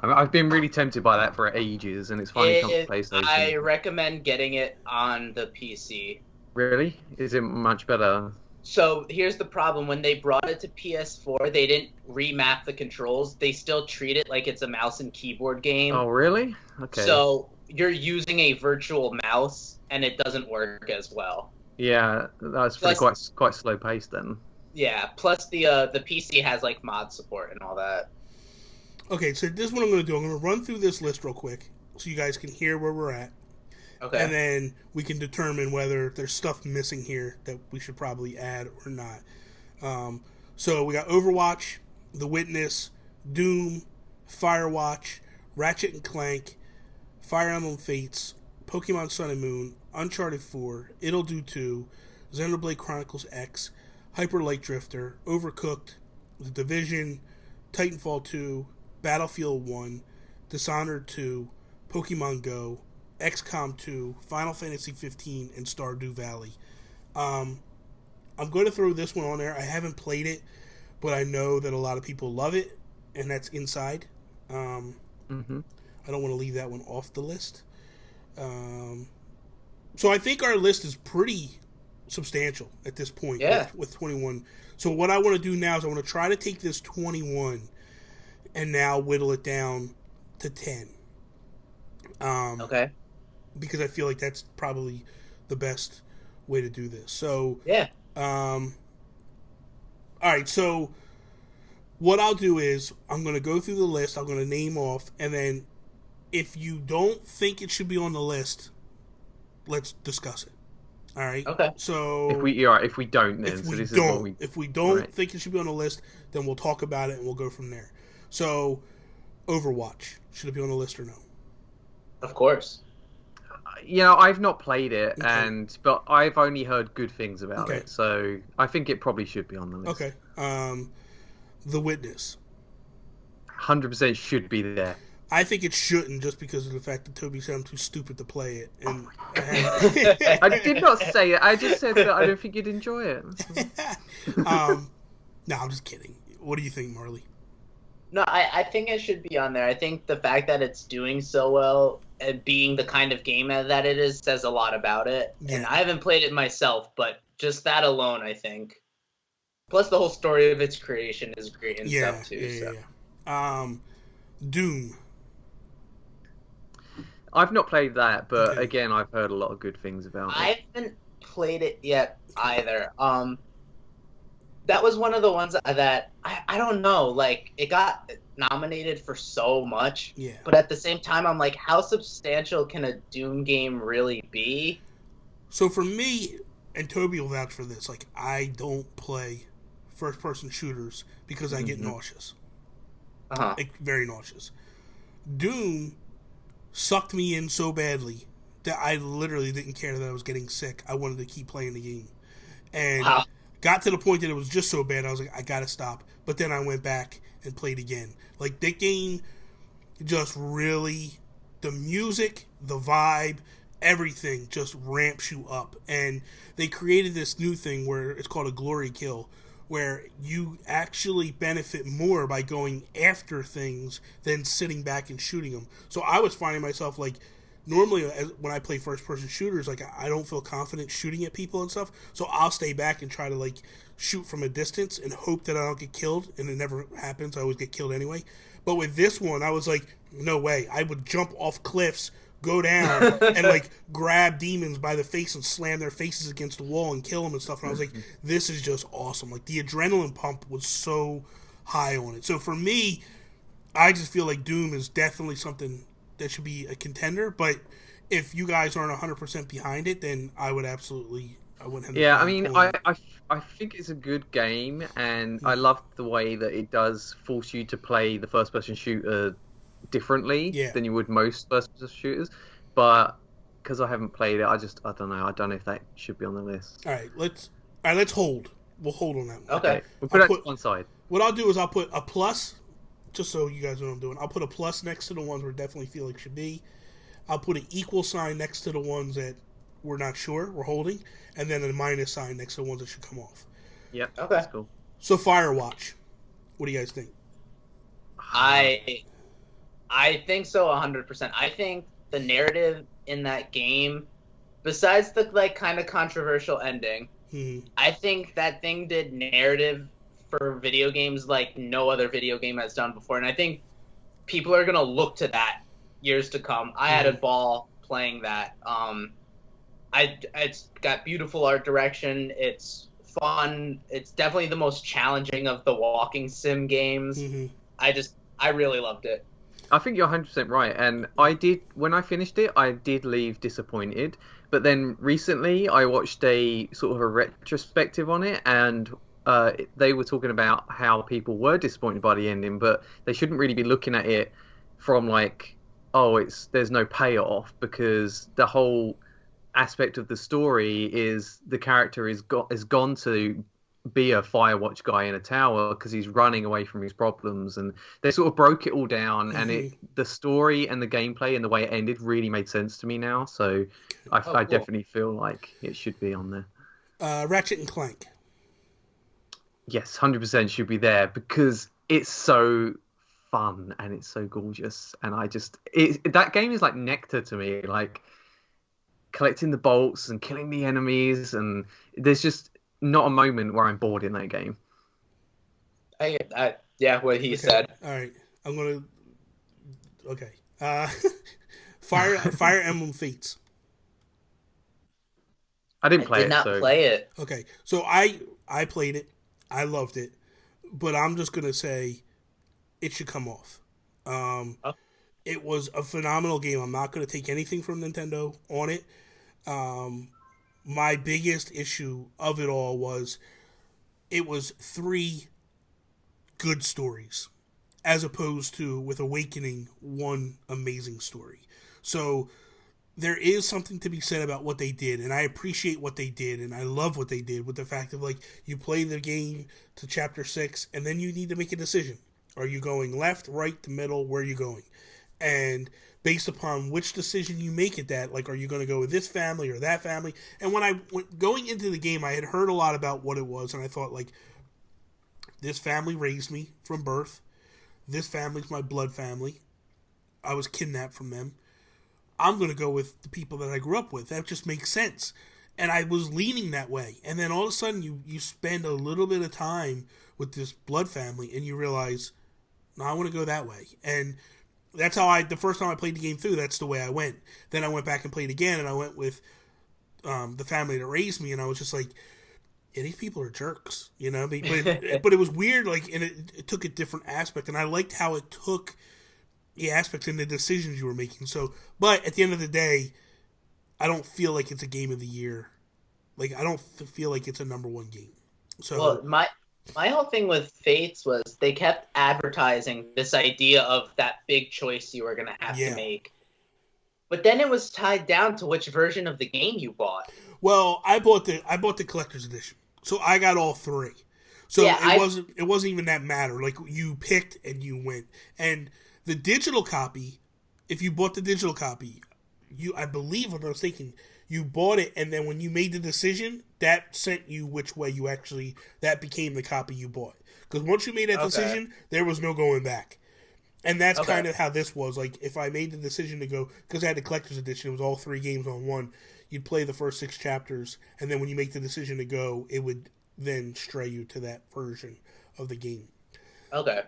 I've been really tempted by that for ages, and it's finally come to PlayStation. I recommend getting it on the PC. Really? Is it much better? So here's the problem. When they brought it to PS4, they didn't remap the controls. They still treat it like it's a mouse and keyboard game. Oh, really? Okay. So you're using a virtual mouse, and it doesn't work as well. Yeah, that's quite slow paced then. Yeah, plus the PC has like mod support and all that. Okay, so this is what I'm going to do. I'm going to run through this list real quick so you guys can hear where we're at. Okay. And then we can determine whether there's stuff missing here that we should probably add or not. So we got Overwatch, The Witness, Doom, Firewatch, Ratchet and Clank, Fire Emblem Fates, Pokemon Sun and Moon, Uncharted 4, It'll Do 2, Xenoblade Chronicles X, Hyper Light Drifter, Overcooked, The Division, Titanfall 2, Battlefield 1, Dishonored 2, Pokemon Go, XCOM 2, Final Fantasy 15, and Stardew Valley. I'm going to throw this one on there. I haven't played it, but I know that a lot of people love it, and that's Inside. I don't want to leave that one off the list. So I think our list is pretty substantial at this point with 21. So what I want to do now is I want to try to take this 21 and now whittle it down to 10. Okay. Because I feel like that's probably the best way to do this. So all right, so what I'll do is I'm going to go through the list. I'm going to name off, and then if you don't think it should be on the list, let's discuss it. All right. Okay. So if we don't, then if we don't think it should be on the list, then we'll talk about it and we'll go from there. So, Overwatch, should it be on the list or no? Of course. I've not played it, but I've only heard good things about it, so I think it probably should be on the list. Okay. The Witness. 100% should be there. I think it shouldn't, just because of the fact that Toby said I'm too stupid to play it. And I did not say it. I just said that I don't think you'd enjoy it. No, I'm just kidding. What do you think, Marley? No, I think it should be on there. I think the fact that it's doing so well and being the kind of game that it is says a lot about it. Yeah. And I haven't played it myself, but just that alone, I think. Plus, the whole story of its creation is great and stuff, too. Yeah. Doom. I've not played that, but again, I've heard a lot of good things about it. I haven't played it yet either. That was one of the ones that I don't know, like, it got nominated for so much, but at the same time I'm like, how substantial can a Doom game really be? So for me, and Toby will vouch for this, like, I don't play first person shooters because I get nauseous. Like, very nauseous. Doom sucked me in so badly that I literally didn't care that I was getting sick. I wanted to keep playing the game. And got to the point that it was just so bad, I was like, I gotta stop. But then I went back and played again. Like, that game just really, the music, the vibe, everything just ramps you up. And they created this new thing where it's called a glory kill, where you actually benefit more by going after things than sitting back and shooting them. So I was finding myself like, normally when I play first person shooters, like I don't feel confident shooting at people and stuff, so I'll stay back and try to like shoot from a distance and hope that I don't get killed, and it never happens. I always get killed anyway. But with this one, I was like, no way. I would jump off cliffs, go down, and like grab demons by the face and slam their faces against the wall and kill them and stuff. And I was like, this is just awesome. Like the adrenaline pump was so high on it. So for me, I just feel like Doom is definitely something that should be a contender. But if you guys aren't 100% behind it, then I would absolutely, I wouldn't have. Yeah, I mean, I think it's a good game, and I love the way that it does force you to play the first person shooter differently than you would most first-person shooters, but because I haven't played it, I don't know. I don't know if that should be on the list. All right, let's hold. We'll hold on that one. Okay, we'll put it to one side. What I'll do is I'll put a plus, just so you guys know what I'm doing. I'll put a plus next to the ones where I definitely feel like should be. I'll put an equal sign next to the ones that we're not sure we're holding, and then a minus sign next to the ones that should come off. Yep. Okay. That's cool. So Firewatch, what do you guys think? I think so 100%. I think the narrative in that game, besides the like kind of controversial ending, I think that thing did narrative for video games like no other video game has done before, and I think people are gonna look to that years to come. I had a ball playing that. It's got beautiful art direction. It's fun. It's definitely the most challenging of the walking sim games. I really loved it. I think you're 100% right, and when I finished it, I did leave disappointed, but then recently I watched a sort of a retrospective on it, and they were talking about how people were disappointed by the ending, but they shouldn't really be looking at it from like, there's no payoff, because the whole aspect of the story is the character is gone to be a Firewatch guy in a tower because he's running away from his problems, and they sort of broke it all down, and the story and the gameplay and the way it ended really made sense to me now, so I cool. definitely feel like it should be on there. Ratchet and Clank. Yes, 100% should be there because it's so fun and it's so gorgeous, and that game is like nectar to me, like collecting the bolts and killing the enemies, and there's just not a moment where I'm bored in that game. Yeah, what he said. All right, I'm gonna. Okay, Fire Emblem Fates. I didn't play it. Did not play it. Okay, so I played it. I loved it, but I'm just gonna say it should come off. It was a phenomenal game. I'm not gonna take anything from Nintendo on it. My biggest issue of it all was it was 3 good stories as opposed to, with Awakening, 1 amazing story. So there is something to be said about what they did, and I appreciate what they did, and I love what they did with the fact of, like, you play the game to Chapter 6, and then you need to make a decision. Are you going left, right, the middle? Where are you going? And based upon which decision you make at that, like, are you going to go with this family or that family? And when I went going into the game, I had heard a lot about what it was, and I thought, like, this family raised me from birth. This family's my blood family. I was kidnapped from them. I'm going to go with the people that I grew up with. That just makes sense. And I was leaning that way. And then all of a sudden, you spend a little bit of time with this blood family, and you realize, no, I want to go that way. And that's how the first time I played the game through, that's the way I went. Then I went back and played again, and I went with the family that raised me, and I was just like, yeah, these people are jerks, you know? But it was weird, like, and it took a different aspect, and I liked how it took the aspects and the decisions you were making. So, but at the end of the day, I don't feel like it's a game of the year. Like, I don't feel like it's a number 1 game. So, well, my whole thing with Fates was they kept advertising this idea of that big choice you were going to have to make. But then it was tied down to which version of the game you bought. Well, I bought the collector's edition. So I got all 3. So yeah, it wasn't even that matter. Like, you picked and you went. And the digital copy, if you bought the digital copy, I believe, if I'm not mistaken, you bought it, and then when you made the decision, that sent you which way you actually, that became the copy you bought. Because once you made that decision, there was no going back. And that's kind of how this was. Like, if I made the decision to go, because I had the collector's edition, it was all 3 games on one, you'd play the first 6 chapters, and then when you make the decision to go, it would then stray you to that version of the game. Okay.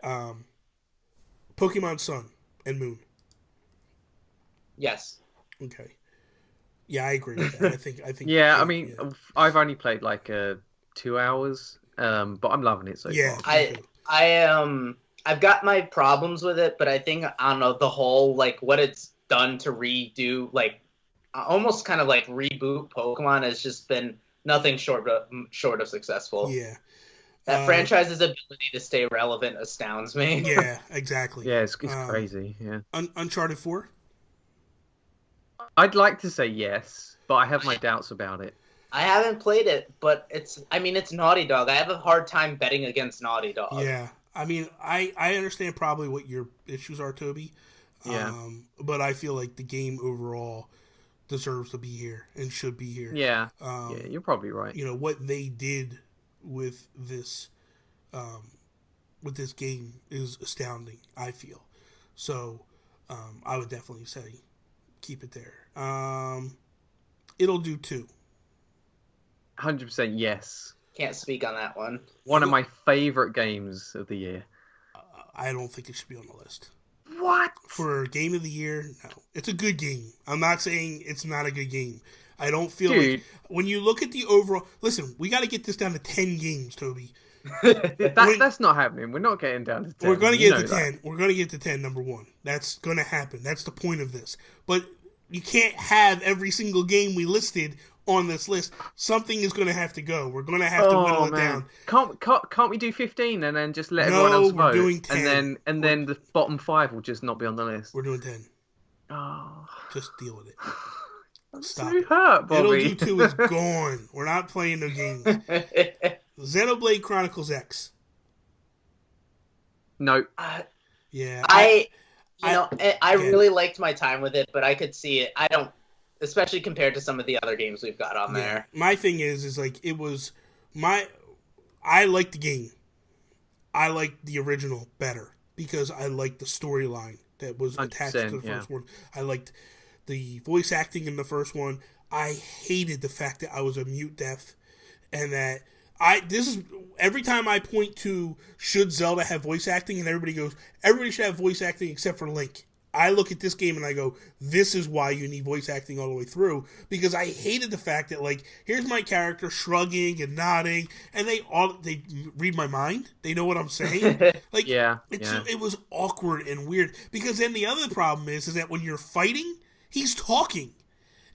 Pokemon Sun and Moon. Yes. Okay. Yeah, I agree with that. I think. Yeah, I mean, I've only played like 2 hours, but I'm loving it so far. I've got my problems with it, but I think on the whole, like what it's done to redo, like almost kind of like reboot Pokemon has just been nothing short of successful. Yeah. That franchise's ability to stay relevant astounds me. Yeah, exactly. Yeah, it's crazy. Yeah. Uncharted 4? I'd like to say yes, but I have my doubts about it. I haven't played it, but it's Naughty Dog. I have a hard time betting against Naughty Dog. Yeah. I mean, I understand probably what your issues are, Toby. Yeah. But I feel like the game overall deserves to be here and should be here. Yeah. You're probably right. You know, what they did with this game is astounding, I feel. So, I would definitely say keep it there. It'll do 2. 100% yes. Can't speak on that one. One of my favorite games of the year. I don't think it should be on the list. What? For game of the year, no. It's a good game. I'm not saying it's not a good game. I don't feel like when you look at the overall. Listen, we got to get this down to 10 games, Toby. That's not happening. We're not getting down to 10. We're going to get to 10. We're going to get to 10. Number 1. That's going to happen. That's the point of this. But you can't have every single game we listed on this list. Something is going to have to go. We're going to have to whittle it down. Can't we do 15 and then just let everyone else vote? We're doing 10. And then the bottom 5 will just not be on the list. We're doing 10. Oh, just deal with it. Stop so hurt, Bobby. It'll do 2 is gone. We're not playing no games. Xenoblade Chronicles X. No. Yeah. I really liked my time with it, but I could see it. I don't. Especially compared to some of the other games we've got on there. My thing is like it was I liked the game. I liked the original better because I liked the storyline that was attached to the first one. I liked the voice acting in the first one. I hated the fact that I was a mute deaf and that every time I point to should Zelda have voice acting and everybody goes, everybody should have voice acting except for Link. I look at this game and I go, this is why you need voice acting all the way through, because I hated the fact that, like, here's my character shrugging and nodding, and they read my mind. They know what I'm saying. Like, it was awkward and weird, because then the other problem is that when you're fighting, he's talking,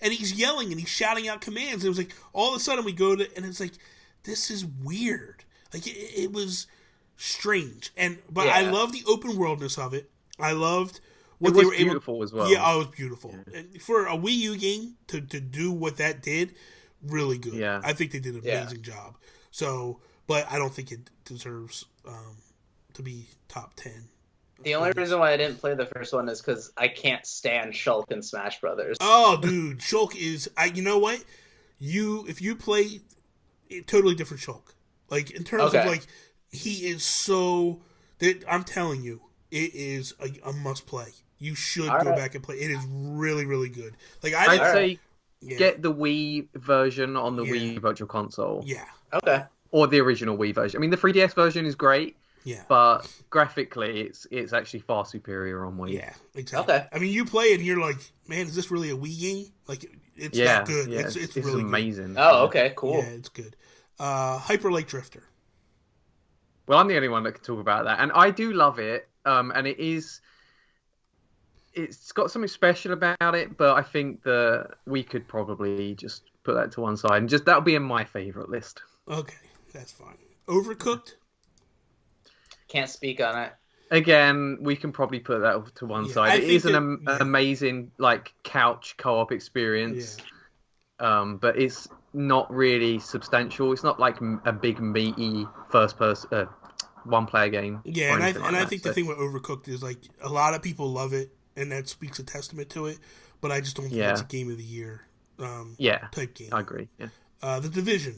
and he's yelling, and he's shouting out commands. It was like, all of a sudden we go to, and it's like, this is weird. Like, it was strange. But I love the open worldness of it. I loved what they were beautiful as well. Yeah, it was beautiful. Yeah. And for a Wii U game to do what that did, really good. Yeah. I think they did an amazing job. So, but I don't think it deserves to be top 10. The only reason why I didn't play the first one is because I can't stand Shulk in Smash Brothers. Oh, dude, Shulk is. You know what? If you play, totally different Shulk. Like in terms of like, he is so. I'm telling you, it is a must play. You should go back and play. It is really, really good. Like I'd say, get the Wii version on the Wii Virtual Console. Yeah. Okay. Or the original Wii version. I mean, the 3DS version is great. Yeah. But graphically, it's actually far superior on Wii. Yeah, exactly. Okay. I mean, you play it and you're like, man, is this really a Wii game? Like, it's that good. Yeah, it's really amazing. Good. Oh, okay, cool. Yeah, it's good. Hyper Light Drifter. Well, I'm the only one that can talk about that, and I do love it. And it's got something special about it, but I think that we could probably just put that to one side, and just that'll be in my favorite list. Okay, that's fine. Overcooked. Can't speak on it. Again, we can probably put that to one side. It is an amazing like couch co-op experience, but it's not really substantial. It's not like a big meaty first-person one-player game. Yeah, and I think the thing with Overcooked is like a lot of people love it, and that speaks a testament to it. But I just don't think it's a game of the year. Type game. I agree. Yeah. The Division.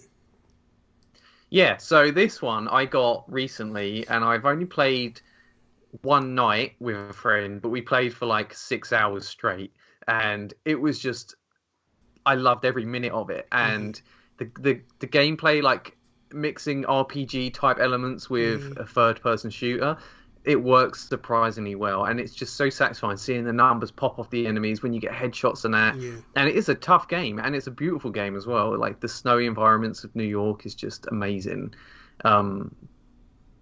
Yeah, so this one I got recently, and I've only played one night with a friend, but we played for like 6 hours straight, and it was just I loved every minute of it, and the gameplay, like mixing RPG type elements with a third person shooter, it works surprisingly well, and it's just so satisfying seeing the numbers pop off the enemies when you get headshots and that. Yeah. And it is a tough game, and it's a beautiful game as well. Like the snowy environments of New York is just amazing.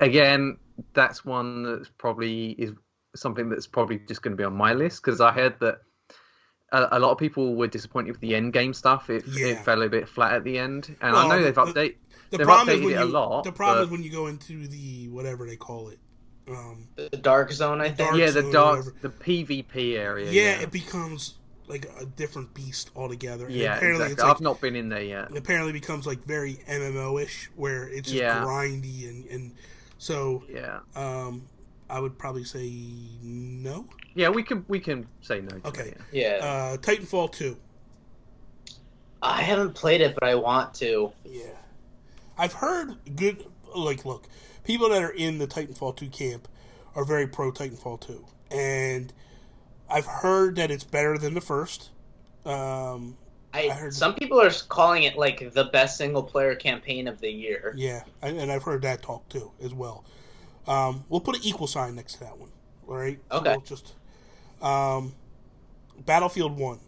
Again, that's one that's probably is something that's probably just going to be on my list, because I heard that a lot of people were disappointed with the end game stuff. It fell a bit flat at the end, and I know they've updated it a lot. The problem is when you go into the whatever they call it, the dark zone, I think. The PvP area. Yeah, it becomes like a different beast altogether. And Yeah, apparently exactly. it's like, I've not been in there yet. It apparently becomes like very MMO-ish, where it's just grindy and so. Yeah. I would probably say no. Yeah, we can say no. Okay. Yeah. Titanfall 2. I haven't played it, but I want to. Yeah. I've heard good. Like, look, people that are in the Titanfall 2 camp are very pro Titanfall 2, and I've heard that it's better than the first. I heard some people are calling it like the best single player campaign of the year. Yeah, and I've heard that talk too as well. We'll put an equal sign next to that one. All right. Okay. So we'll just Battlefield 1.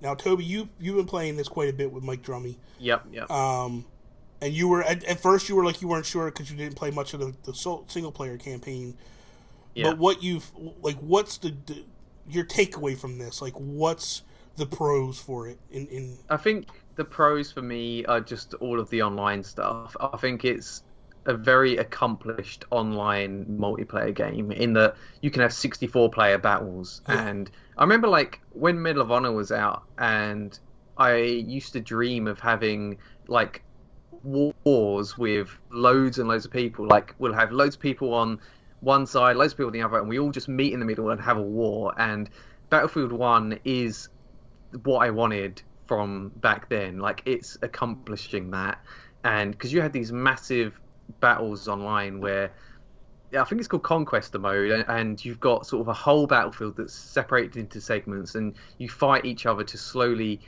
Now, Toby, you've been playing this quite a bit with Mike Drummy. Yep. And you were at first you were like you weren't sure because you didn't play much of the single player campaign. Yeah. But what's your takeaway from this? Like, what's the pros for it? I think the pros for me are just all of the online stuff. I think it's a very accomplished online multiplayer game in that you can have 64 player battles. Yeah. And I remember like when Medal of Honor was out, and I used to dream of having like wars with loads and loads of people. Like we'll have loads of people on one side, loads of people on the other, and we all just meet in the middle and have a war. And Battlefield 1 is what I wanted from back then. Like it's accomplishing that. And because you had these massive battles online where I think it's called Conquest mode, and you've got sort of a whole battlefield that's separated into segments, and you fight each other to slowly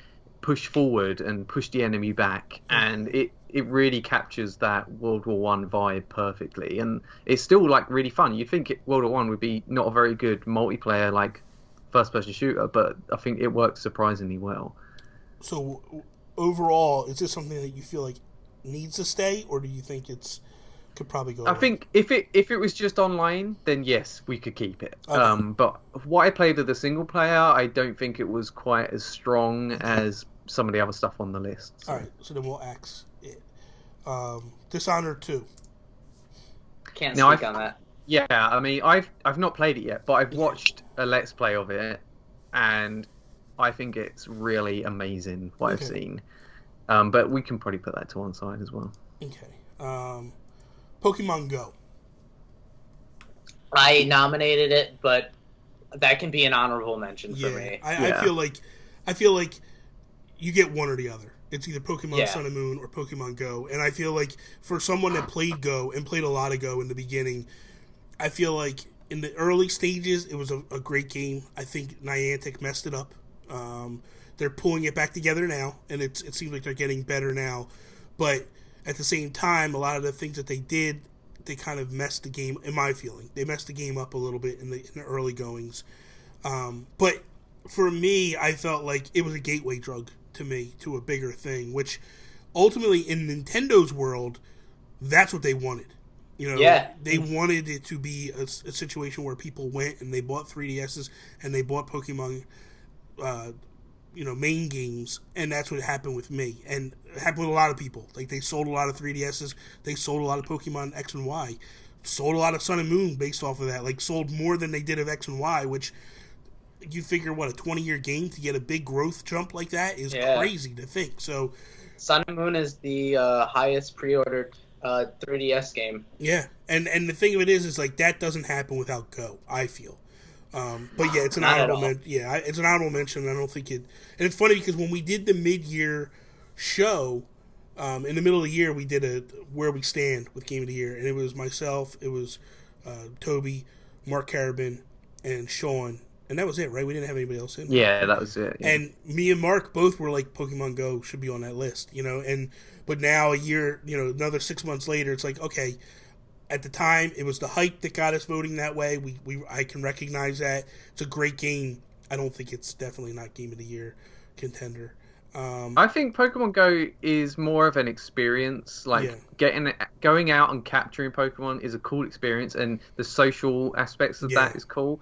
push forward and push the enemy back, and it really captures that World War One vibe perfectly, and it's still like really fun. You'd think World War One would be not a very good multiplayer like first person shooter, but I think it works surprisingly well. So overall, is this something that you feel like needs to stay, or do you think could probably go away? I think if it was just online, then yes, we could keep it. Okay. But what I played of the single player, I don't think it was quite as strong as some of the other stuff on the list. So. All right, so then we'll axe it. Dishonored 2. Can't speak on that. Yeah, I mean, I've not played it yet, but I've watched a Let's Play of it, and I think it's really amazing what I've seen. But we can probably put that to one side as well. Okay. Pokemon Go. I nominated it, but that can be an honorable mention for me. I feel like you get one or the other. It's either Pokemon Sun and Moon or Pokemon Go. And I feel like for someone that played Go and played a lot of Go in the beginning, I feel like in the early stages it was a great game. I think Niantic messed it up. They're pulling it back together now, and it seems like they're getting better now. But at the same time, a lot of the things that they did, they kind of messed the game, in my feeling. They messed the game up a little bit in the early goings. But for me, I felt like it was a gateway drug to me, to a bigger thing, which ultimately in Nintendo's world, that's what they wanted. You know, they wanted it to be a situation where people went and they bought 3DSs and they bought Pokemon main games, and that's what happened with me, and it happened with a lot of people. Like, they sold a lot of 3DSs, they sold a lot of Pokemon X and Y, sold a lot of Sun and Moon based off of that, like, sold more than they did of X and Y, which, you figure, what, a 20-year game to get a big growth jump like that is crazy to think, so... Sun and Moon is the highest pre-ordered 3DS game. Yeah, and the thing of it is like, that doesn't happen without Go, I feel. But yeah, it's an honorable mention. Yeah, it's an honorable mention. I don't think it. And it's funny because when we did the mid-year show, In the middle of the year, we did a where we stand with Game of the Year, and it was myself, it was Toby, Mark Carabin, and Sean, and that was it, right? We didn't have anybody else in. Yeah, that was it. Yeah. And me and Mark both were like, Pokemon Go should be on that list, but now a year, another 6 months later, it's like, okay, at the time it was the hype that got us voting that way. I can recognize that. It's a great game. I don't think it's definitely not Game of the Year contender. I think Pokemon Go is more of an experience. Like going out and capturing Pokemon is a cool experience, and the social aspects of that is cool.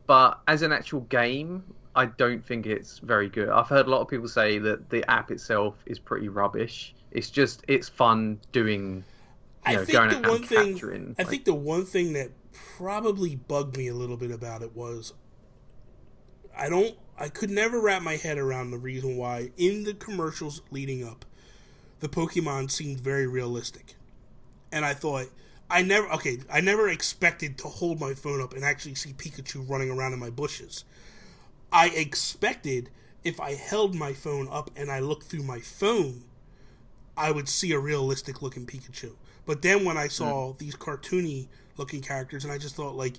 But as an actual game, I don't think it's very good. I've heard a lot of people say that the app itself is pretty rubbish. It's fun doing. I think the one thing that probably bugged me a little bit about it was I could never wrap my head around the reason why in the commercials leading up, the Pokemon seemed very realistic. And I thought, I never expected to hold my phone up and actually see Pikachu running around in my bushes. I expected if I held my phone up and I looked through my phone, I would see a realistic looking Pikachu. But then when I saw these cartoony looking characters, and I just thought, like,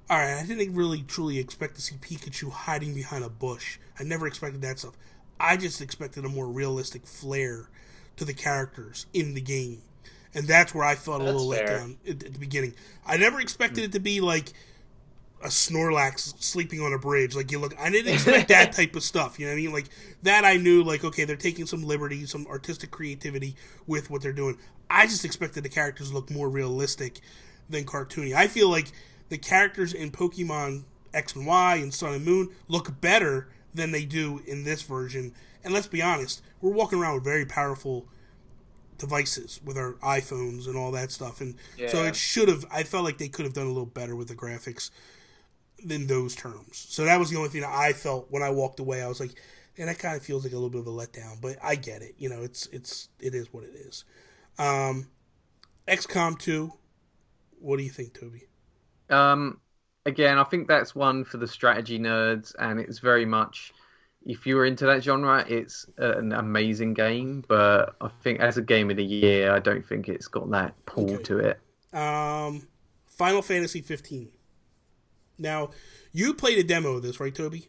all right, I didn't really truly expect to see Pikachu hiding behind a bush. I never expected that stuff. I just expected a more realistic flair to the characters in the game. And that's where I felt a little let down at the beginning. I never expected it to be like a Snorlax sleeping on a bridge. Like, I didn't expect that type of stuff. You know what I mean? Like, that I knew, like, okay, they're taking some liberty, some artistic creativity with what they're doing. I just expected the characters to look more realistic than cartoony. I feel like the characters in Pokemon X and Y and Sun and Moon look better than they do in this version. And let's be honest, we're walking around with very powerful devices with our iPhones and all that stuff. And so I felt like they could have done a little better with the graphics than those terms. So that was the only thing that I felt when I walked away. I was like, and that kind of feels like a little bit of a letdown, but I get it. It is what it is. XCOM 2, what do you think, Toby? Again, I think that's one for the strategy nerds, and it's very much, if you're into that genre, it's an amazing game, but I think as a game of the year, I don't think it's got that pull to it. Final Fantasy 15. Now, you played a demo of this, right, Toby?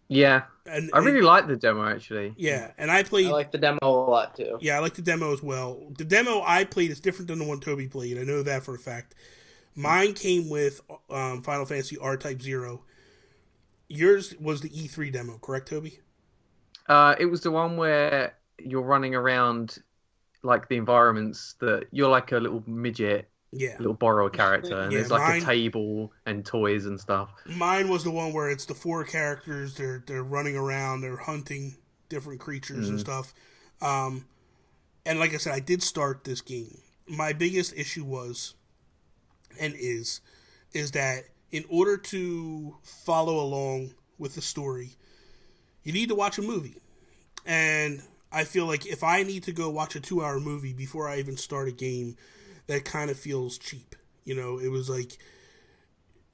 Yeah. And I really like the demo, actually. Yeah, and I like the demo a lot, too. Yeah, I like the demo as well. The demo I played is different than the one Toby played. I know that for a fact. Mine came with Final Fantasy R-Type 0. Yours was the E3 demo, correct, Toby? It was the one where you're running around, like, the environments that you're like a little midget, little borrower character, and there's like a table and toys and stuff. Mine was the one where it's the four characters, they're running around, they're hunting different creatures and stuff. And like I said, I did start this game. My biggest issue was, and is that in order to follow along with the story, you need to watch a movie. And I feel like if I need to go watch a 2-hour movie before I even start a game, that kind of feels cheap. It was like,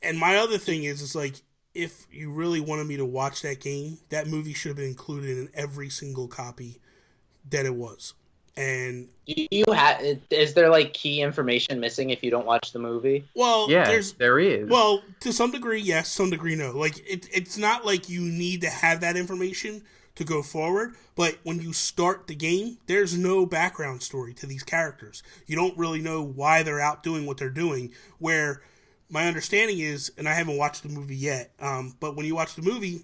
and my other thing is, it's like, if you really wanted me to watch that game, that movie should have been included in every single copy that it was. And is there like key information missing if you don't watch the movie? Well, there is. Well, to some degree, yes. Some degree, no. Like it's not like you need to have that information to go forward. But when you start the game, there's no background story to these characters. You don't really know why they're out doing what they're doing. Where my understanding is, and I haven't watched the movie yet, but when you watch the movie,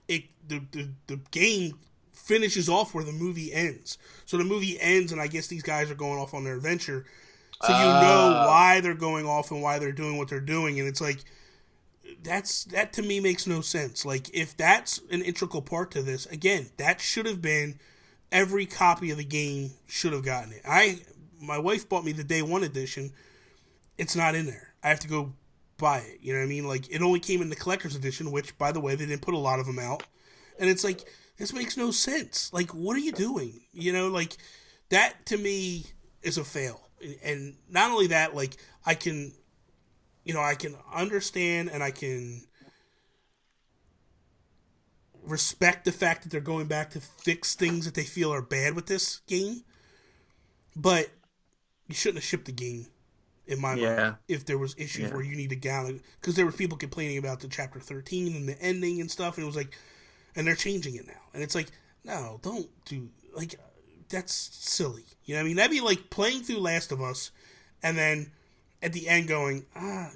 the game finishes off where the movie ends. So the movie ends, and I guess these guys are going off on their adventure. So you know why they're going off and why they're doing what they're doing, and it's like that to me makes no sense. Like, if that's an integral part to this, again, that should have been every copy of the game should have gotten it. My wife bought me the day one edition. It's not in there. I have to go buy it. You know what I mean? Like, it only came in the collector's edition, which, by the way, they didn't put a lot of them out. And it's like, this makes no sense. Like, what are you doing? Like, that to me is a fail. And not only that, like, I can understand and I can respect the fact that they're going back to fix things that they feel are bad with this game. but you shouldn't have shipped the game. In my mind, if there was issues where you need to download, because there was people complaining about the chapter 13 and the ending and stuff, and it was like, and they're changing it now, and it's like, no, don't do, like, that's silly. You know what I mean? That'd be like playing through Last of Us, and then at the end going, I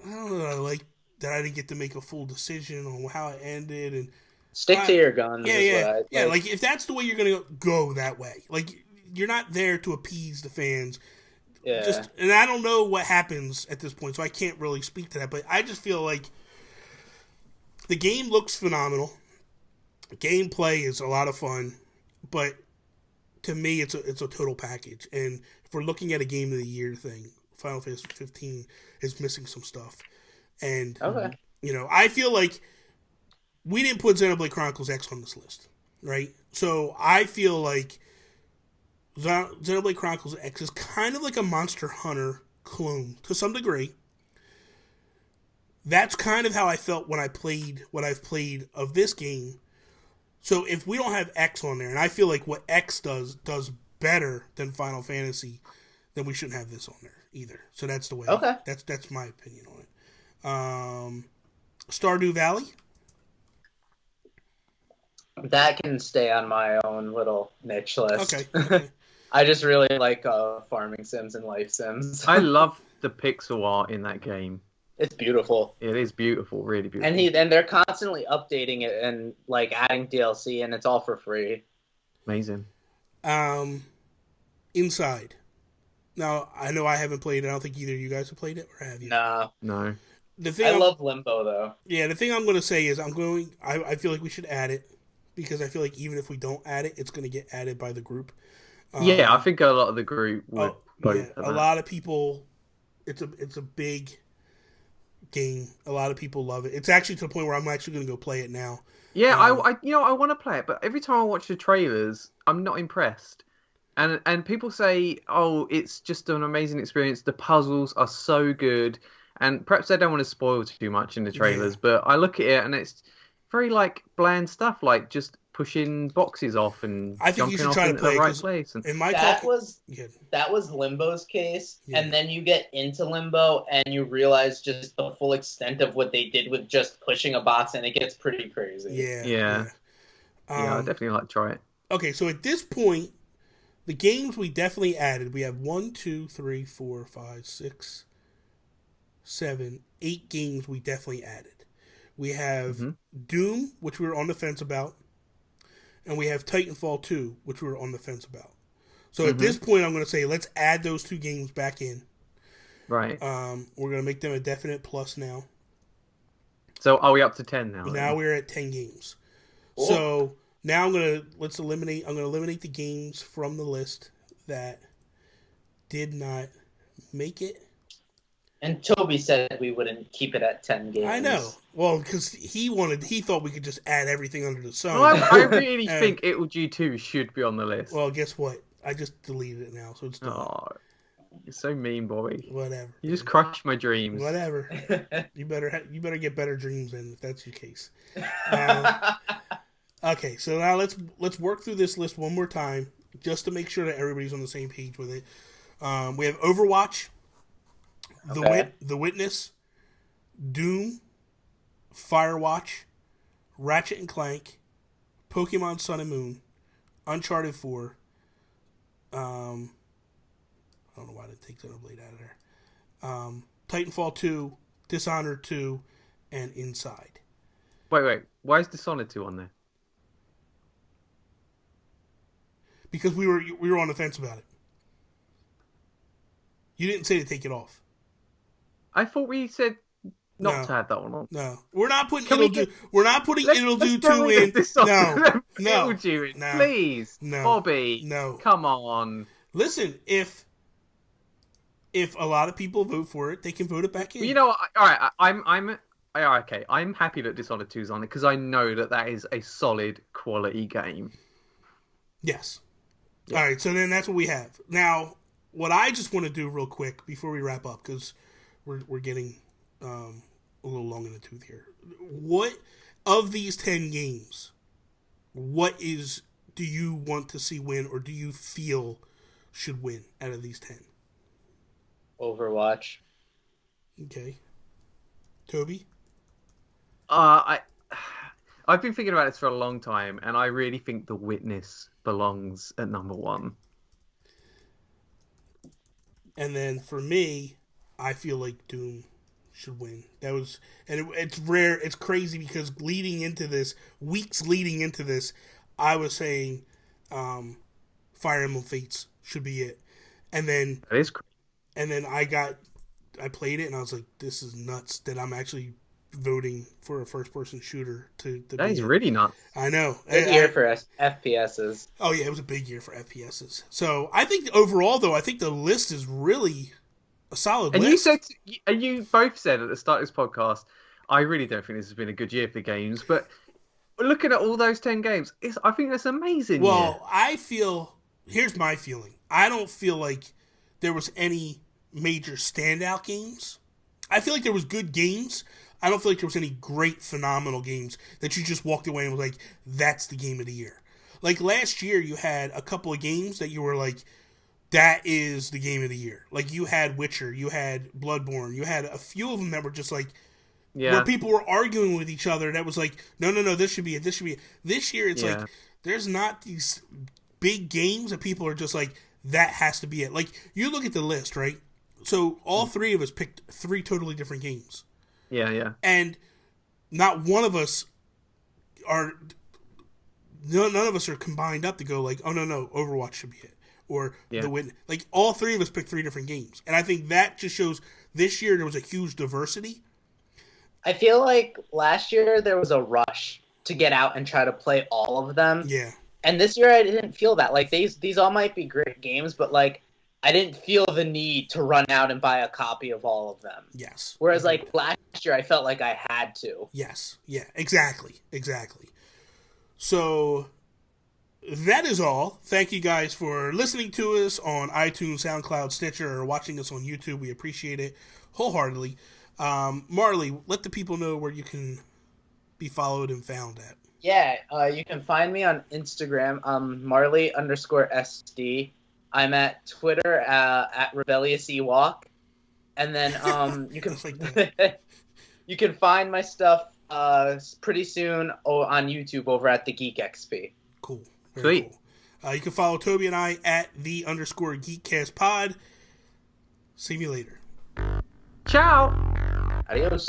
don't know, like that I didn't get to make a full decision on how it ended, and stick to your guns. Yeah. Like if that's the way you're gonna go that way, like you're not there to appease the fans. Yeah. And I don't know what happens at this point, so I can't really speak to that. But I just feel like the game looks phenomenal. Gameplay is a lot of fun, but to me, it's a total package. And if we're looking at a Game of the Year thing, Final Fantasy 15 is missing some stuff. And I feel like we didn't put Xenoblade Chronicles X on this list, right? So I feel like Xenoblade Chronicles X is kind of like a Monster Hunter clone to some degree. That's kind of how I felt when I played what I've played of this game. So if we don't have X on there, and I feel like what X does better than Final Fantasy, then we shouldn't have this on there either. So that's the way. Okay. That's my opinion on it. Stardew Valley. That can stay on my own little niche list. Okay. I just really like farming sims and life sims. I love the pixel art in that game. It's beautiful. It is beautiful, really beautiful. And they're constantly updating it and like adding DLC, and it's all for free. Amazing. Inside. Now I know I haven't played it. I don't think either of you guys have played it, or have you? No. I love Limbo though. Yeah, the thing I'm going to say is I feel like we should add it because I feel like even if we don't add it, it's going to get added by the group. I think a lot of the group would. A lot of people. It's a big game. A lot of people love it. It's actually to the point where I'm actually going to go play it now. Yeah, I want to play it, but every time I watch the trailers, I'm not impressed. And people say, oh, it's just an amazing experience. The puzzles are so good, and perhaps they don't want to spoil too much in the trailers. But I look at it and it's very like bland stuff, like just pushing boxes off and I think you should try to play the right place. And that was Limbo's case, and then you get into Limbo and you realize just the full extent of what they did with just pushing a box, and it gets pretty crazy. Yeah, I definitely like to try it. Okay, so at this point, the games we definitely added, we have 1, 2, 3, 4, 5, 6, 7, 8 games we definitely added. We have Doom, which we were on the fence about. And we have Titanfall 2, which we were on the fence about. So at this point, I'm going to say let's add those 2 games back in. Right. We're going to make them a definite plus now. So are we up to 10 now? Now we're at 10 games. Cool. So now I'm going to eliminate the games from the list that did not make it. And Toby said we wouldn't keep it at 10 games. I know. Well, because he thought we could just add everything under the sun. Well, I really think G2 should be on the list. Well, guess what? I just deleted it now, so it's done. Oh, you're so mean, Bobby. Whatever. You just crushed my dreams. Whatever. You better get better dreams then, if that's your case. Okay, so now let's work through this list one more time, just to make sure that everybody's on the same page with it. We have Overwatch. The Witness, Doom, Firewatch, Ratchet and Clank, Pokemon Sun and Moon, Uncharted 4. I don't know why that takes Xenoblade out of there. Titanfall 2, Dishonored 2, and Inside. Wait. Why is Dishonored 2 on there? Because we were on the fence about it. You didn't say to take it off. I thought we said not to have that one on. No, we're not putting We're not putting It'll Do 2 in. No, please, no, Bobby. No, come on. Listen, if a lot of people vote for it, they can vote it back in. You know, all right. I'm happy that Dishonored 2 is on it because I know that is a solid quality game. Yes. Yeah. All right. So then that's what we have now. What I just want to do real quick before we wrap up, because we're getting a little long in the tooth here. What of these 10 games, do you want to see win, or do you feel should win out of these 10? Overwatch. Okay. Toby? I've been thinking about this for a long time, and I really think The Witness belongs at number 1. And then for me, I feel like Doom should win. It's rare. It's crazy because weeks leading into this, I was saying Fire Emblem Fates should be it. And then that is crazy. And then I played it and I was like, this is nuts that I'm actually voting for a first-person shooter to that is really nuts. I know. Big year for FPSs. Oh yeah, it was a big year for FPSs. So I think overall, though, I think the list is really a solid list. You both said at the start of this podcast, I really don't think this has been a good year for games, but looking at all those 10 games, I think that's amazing. Well, here's my feeling. I don't feel like there was any major standout games. I feel like there was good games. I don't feel like there was any great, phenomenal games that you just walked away and was like, that's the game of the year. Like last year, you had a couple of games that you were like, that is the game of the year. Like you had Witcher, you had Bloodborne, you had a few of them that were just like, where people were arguing with each other. That was like, no, this should be it. This should be it. This year, it's like, there's not these big games that people are just like, that has to be it. Like, you look at the list, right? So all three of us picked 3 totally different games. Yeah. And not one of us none of us are combined up to go like, oh, no, Overwatch should be it. Or The Witness. Like, all 3 of us picked 3 different games. And I think that just shows this year there was a huge diversity. I feel like last year there was a rush to get out and try to play all of them. Yeah. And this year I didn't feel that. Like, these all might be great games, but, like, I didn't feel the need to run out and buy a copy of all of them. Yes. Whereas, like, last year I felt like I had to. Yes. Yeah, exactly. So, that is all. Thank you guys for listening to us on iTunes, SoundCloud, Stitcher, or watching us on YouTube. We appreciate it wholeheartedly. Marley, let the people know where you can be followed and found at. Yeah, you can find me on Instagram, Marley_SD. I'm at Twitter at Rebellious Ewok. And then you can you can find my stuff pretty soon on YouTube over at the Geek XP. Cool. Very cool. You can follow Toby and I at _GeekCastPod. See you later. Ciao. Adios.